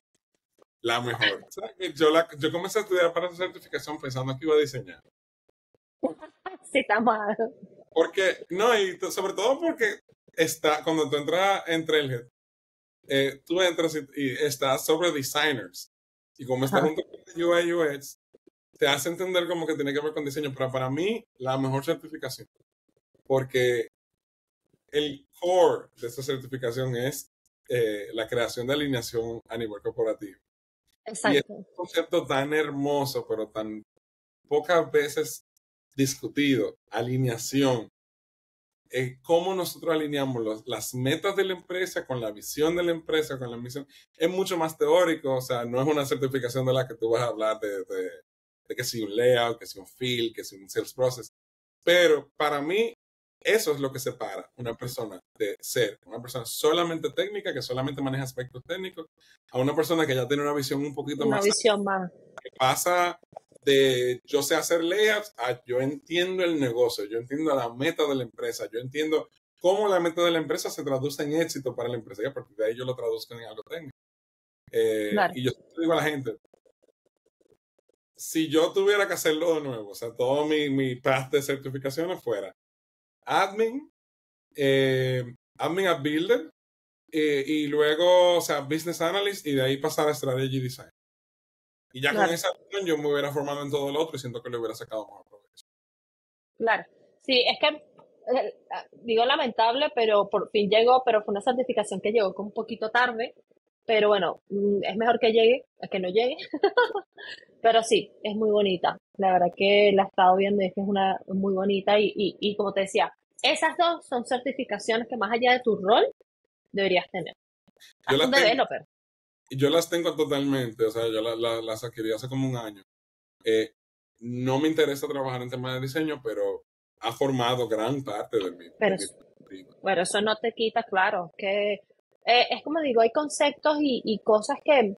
La mejor. O sea, que yo comencé a estudiar para esa certificación pensando que iba a diseñar. Sí, está mal. Porque, no, y sobre todo porque cuando tú entras en Trailhead, tú entras y estás sobre designers. Y como está Ajá. junto con UI UX, te hace entender como que tiene que ver con diseño. Pero para mí, la mejor certificación. Porque el core de esta certificación es la creación de alineación a nivel corporativo. Y es un Exacto. concepto tan hermoso, pero tan pocas veces discutido, alineación. Cómo nosotros alineamos las metas de la empresa con la visión de la empresa, con la misión, es mucho más teórico, o sea, no es una certificación de la que tú vas a hablar de que si un layout, que si un feel, que si un sales process, pero para mí eso es lo que separa una persona de ser una persona solamente técnica, que solamente maneja aspectos técnicos, a una persona que ya tiene una visión un poquito Una más visión más. que pasa de yo sé hacer layouts a yo entiendo el negocio, yo entiendo la meta de la empresa, yo entiendo cómo la meta de la empresa se traduce en éxito para la empresa y a partir de ahí yo lo traduzco en algo técnico. Claro. Y yo digo a la gente, si yo tuviera que hacerlo de nuevo, o sea, todo mi path de certificaciones fuera admin, admin a builder, y luego, o sea, business analyst y de ahí pasar a strategy design. Y ya con Claro. esa yo me hubiera formado en todo el otro y siento que le hubiera sacado más provecho. Claro. Sí, es que digo lamentable, pero por fin llegó, pero fue una certificación que llegó con un poquito tarde. Pero bueno, es mejor que llegue a que no llegue. Pero sí, es muy bonita. La verdad que la he estado viendo y es que es una muy bonita. Y como te decía, esas dos son certificaciones que más allá de tu rol deberías tener. Yo Hasta un las tengo, developer. yo las tengo totalmente, o sea, yo las adquirí hace como un año. Eh, no me interesa trabajar en temas de diseño, pero ha formado gran parte de Pero, mi perspectiva. bueno, eso no te quita, claro, que es como digo, hay conceptos y cosas que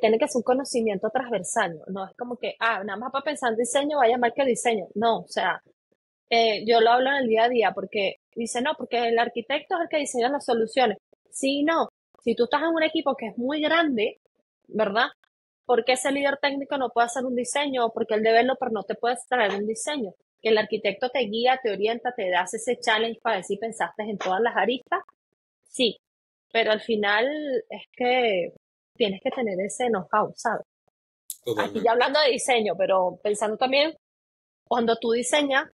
tienen que ser un conocimiento transversal, ¿no? No es como que, nada más para pensar en diseño, vaya mal que diseño. No, o sea, yo lo hablo en el día a día porque dice, no, porque el arquitecto es el que diseña las soluciones. Sí, no. Si tú estás en un equipo que es muy grande, ¿verdad? ¿Por qué ese líder técnico no puede hacer un diseño? ¿O porque el developer no te puede traer un diseño? Que el arquitecto te guía, te orienta, te da ese challenge para decir pensaste en todas las aristas. Sí, pero al final es que tienes que tener ese know-how, ¿sabes? Aquí ya Totalmente. hablando de diseño, pero pensando también, cuando tú diseñas,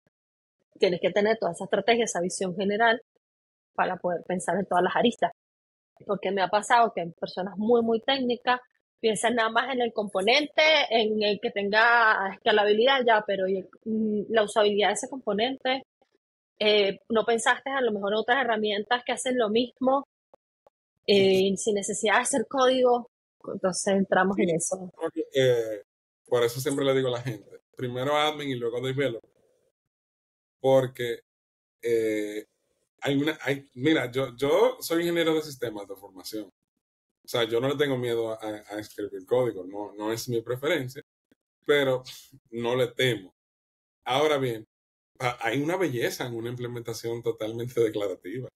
tienes que tener toda esa estrategia, esa visión general para poder pensar en todas las aristas. Porque me ha pasado que personas muy, muy técnicas piensan nada más en el componente, en el que tenga escalabilidad ya, pero la usabilidad de ese componente, no pensaste a lo mejor en otras herramientas que hacen lo mismo, sin necesidad de hacer código, entonces entramos Sí, en eso. porque, por eso siempre le digo a la gente, primero admin y luego developer, porque eh, mira, yo soy ingeniero de sistemas de formación. O sea, yo no le tengo miedo a escribir código, no es mi preferencia, pero no le temo. Ahora bien, hay una belleza en una implementación totalmente declarativa.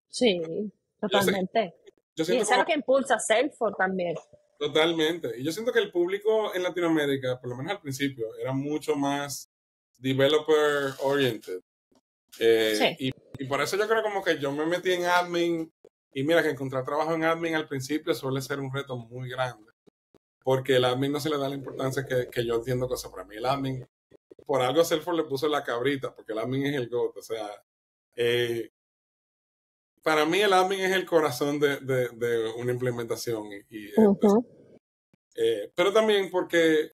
Sí, Yo, sé- totalmente. yo Y siento eso es como lo que impulsa Salesforce también. totalmente, y yo siento que el público en Latinoamérica, por lo menos al principio, era mucho más developer oriented. Sí, Y por eso yo creo como que yo me metí en admin y mira que encontrar trabajo en admin al principio suele ser un reto muy grande, porque el admin no se le da la importancia que yo entiendo que para mí el admin, por algo Salesforce le puso la cabrita, porque el admin es el GOAT, o sea, eh, para mí el admin es el corazón de una implementación ujú, pero también porque,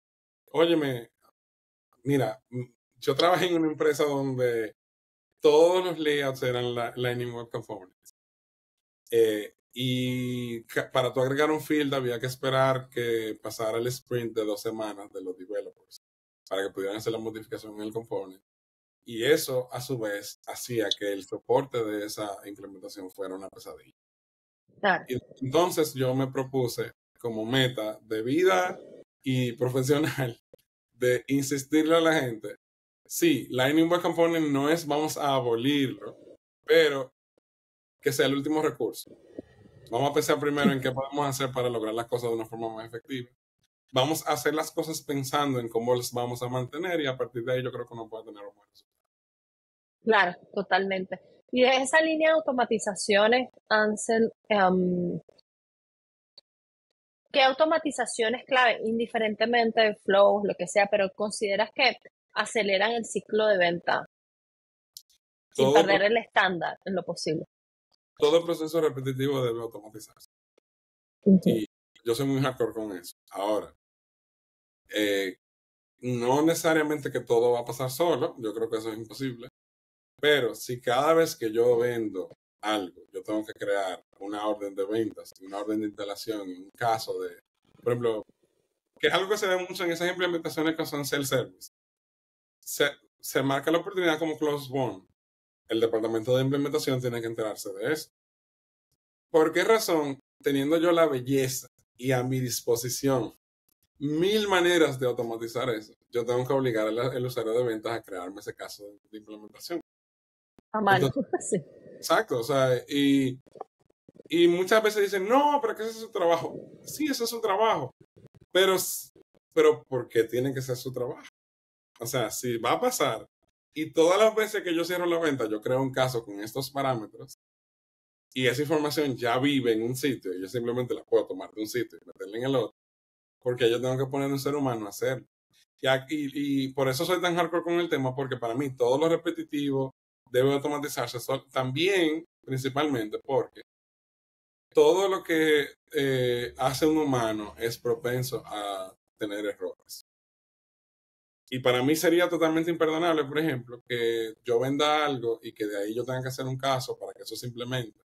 óyeme, mira, yo trabajé en una empresa donde todos los layouts eran Lightning Web Components. Y para tú agregar un field había que esperar que pasara el sprint de 2 semanas de los developers para que pudieran hacer la modificación en el component. Y eso, a su vez, hacía que el soporte de esa implementación fuera una pesadilla. claro. Y entonces yo me propuse como meta de vida y profesional de insistirle a la gente, sí, Lightning Web Component no es vamos a abolirlo, pero que sea el último recurso. Vamos a pensar primero en qué podemos hacer para lograr las cosas de una forma más efectiva. Vamos a hacer las cosas pensando en cómo las vamos a mantener y a partir de ahí yo creo que uno puede tener un buen resultado. Claro, totalmente. Y de esa línea de automatizaciones, Ansel, ¿qué automatización es clave? Indiferentemente de flows, lo que sea, pero consideras que aceleran el ciclo de venta sin Todo, perder el estándar en lo posible. todo proceso repetitivo debe automatizarse. Ujú. Y yo soy muy hardcore con eso. Ahora, eh, no necesariamente que todo va a pasar solo, yo creo que eso es imposible, pero si cada vez que yo vendo algo, yo tengo que crear una orden de ventas, una orden de instalación, un caso de, por ejemplo, que es algo que se ve mucho en esas implementaciones que son self-service. Se, se marca la oportunidad como close one. El departamento de implementación tiene que enterarse de eso. ¿Por qué razón? Teniendo yo la belleza y a mi disposición 1000 maneras de automatizar eso, yo tengo que obligar al usuario de ventas a crearme ese caso de implementación. A mano, Entonces, sí. exacto, o sea, y muchas veces dicen, no, pero que ese es su trabajo. Sí, ese es su trabajo, pero, pero ¿por qué tiene que ser su trabajo? O sea, si va a pasar y todas las veces que yo cierro la venta, yo creo un caso con estos parámetros y esa información ya vive en un sitio y yo simplemente la puedo tomar de un sitio y meterla en el otro, porque yo tengo que poner un ser humano a hacerlo. Y por eso soy tan hardcore con el tema, porque para mí todo lo repetitivo debe automatizarse. También, principalmente, porque todo lo que hace un humano es propenso a tener errores. Y para mí sería totalmente imperdonable, por ejemplo, que yo venda algo y que de ahí yo tenga que hacer un caso para que eso se implemente.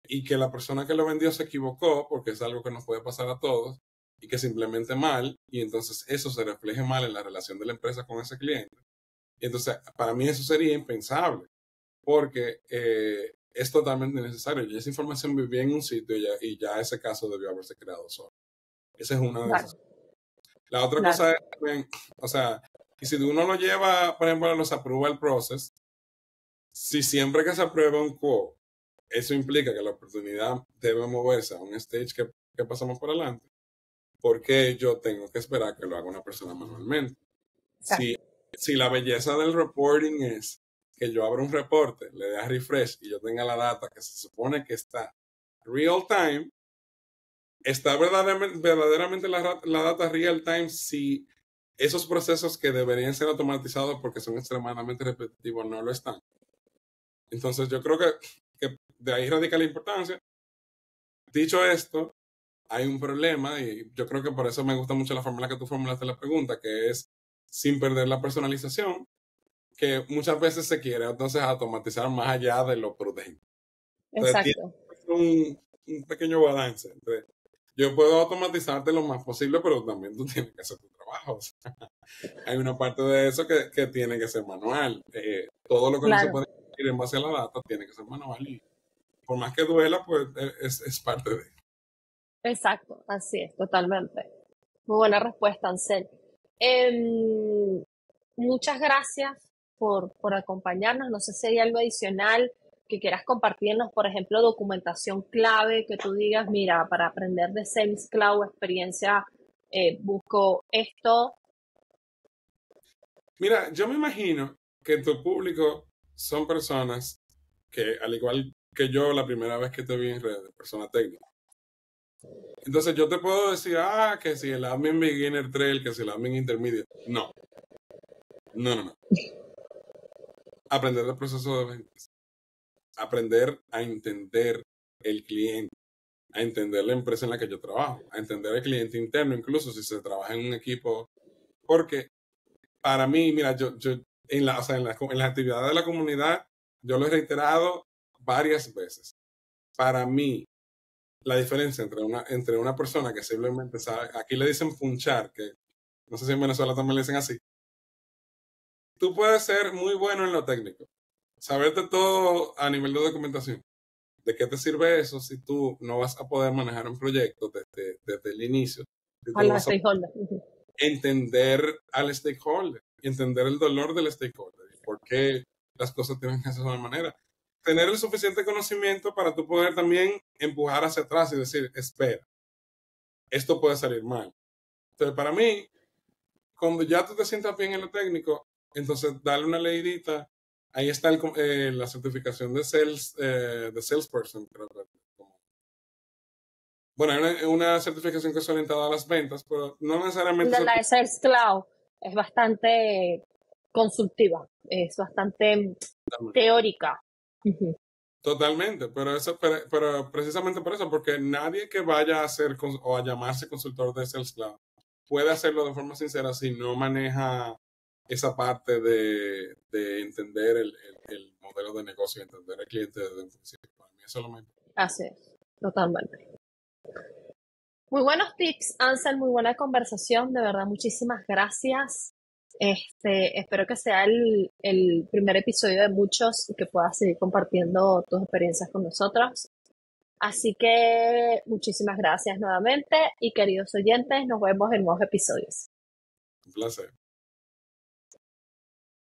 Y que la persona que lo vendió se equivocó, porque es algo que nos puede pasar a todos, y que se implemente mal, y entonces eso se refleje mal en la relación de la empresa con ese cliente. Y entonces, para mí eso sería impensable, porque es totalmente necesario. Y esa información vivía en un sitio y ya ese caso debió haberse creado solo. Esa es una de Claro, esas. La otra claro. cosa es, o sea, y si uno lo lleva, por ejemplo, a los approval process, si siempre que se aprueba un quote, eso implica que la oportunidad debe moverse a un stage que pasamos por adelante, porque yo tengo que esperar que lo haga una persona manualmente. Si, Exacto. si la belleza del reporting es que yo abra un reporte, le dé a refresh y yo tenga la data que se supone que está real time, está verdaderamente la data real time si esos procesos que deberían ser automatizados porque son extremadamente repetitivos no lo están. Entonces yo creo que de ahí radica la importancia. Dicho esto, hay un problema y yo creo que por eso me gusta mucho la forma en la que tú formulaste la pregunta, que es sin perder la personalización, que muchas veces se quiere entonces automatizar más allá de lo prudente. Entonces tiene Exacto. un pequeño balance entre yo puedo automatizarte lo más posible, pero también tú tienes que hacer tu trabajo. O sea, hay una parte de eso que tiene que ser manual. Todo lo que no se Claro. puede ir en base a la data tiene que ser manual y por más que duela, pues es parte de. Exacto. Así es, totalmente. Muy buena respuesta, Ansel. Em, Muchas gracias por acompañarnos. No sé si hay algo adicional que quieras compartirnos, por ejemplo, documentación clave que tú digas, mira, para aprender de Sales Cloud, experiencia, busco esto. Mira, yo me imagino que tu público son personas que, al igual que yo, la primera vez que te vi en redes, persona técnica. Entonces yo te puedo decir, que si el admin beginner trail, que si el admin intermedio. No, no, no, no. Aprender el proceso de ventas. Aprender a entender el cliente, a entender la empresa en la que yo trabajo, a entender el cliente interno, incluso si se trabaja en un equipo. Porque para mí, mira, yo o sea, en las actividades de la comunidad, yo lo he reiterado varias veces. Para mí, la diferencia entre una persona que simplemente sabe, aquí le dicen punchar, que no sé si en Venezuela también le dicen así. Tú puedes ser muy bueno en lo técnico, saberte todo a nivel de documentación. ¿De qué te sirve eso si tú no vas a poder manejar un proyecto desde el inicio? Si A tú no la vas a stakeholder. entender al stakeholder, entender el dolor del stakeholder y por qué las cosas tienen que ser de esa manera. Tener el suficiente conocimiento para tú poder también empujar hacia atrás y decir, espera, esto puede salir mal. Entonces, para mí, cuando ya tú te sientas bien en lo técnico, entonces dale una leidita. Ahí está la certificación de salesperson. Creo que, bueno, hay una certificación que es orientada a las ventas, pero no necesariamente La de Sales Cloud es bastante consultiva, es bastante teórica. Ujú. totalmente, pero precisamente por eso, porque nadie que vaya a ser o a llamarse consultor de Sales Cloud puede hacerlo de forma sincera si no maneja esa parte de entender el modelo de negocio, entender al cliente desde un principio. Para mí eso es lo más importante. Así es, totalmente. Muy buenos tips, Ansel, muy buena conversación, de verdad, muchísimas gracias. Espero que sea el primer episodio de muchos y que puedas seguir compartiendo tus experiencias con nosotros. Así que muchísimas gracias nuevamente y queridos oyentes, nos vemos en nuevos episodios. Un placer.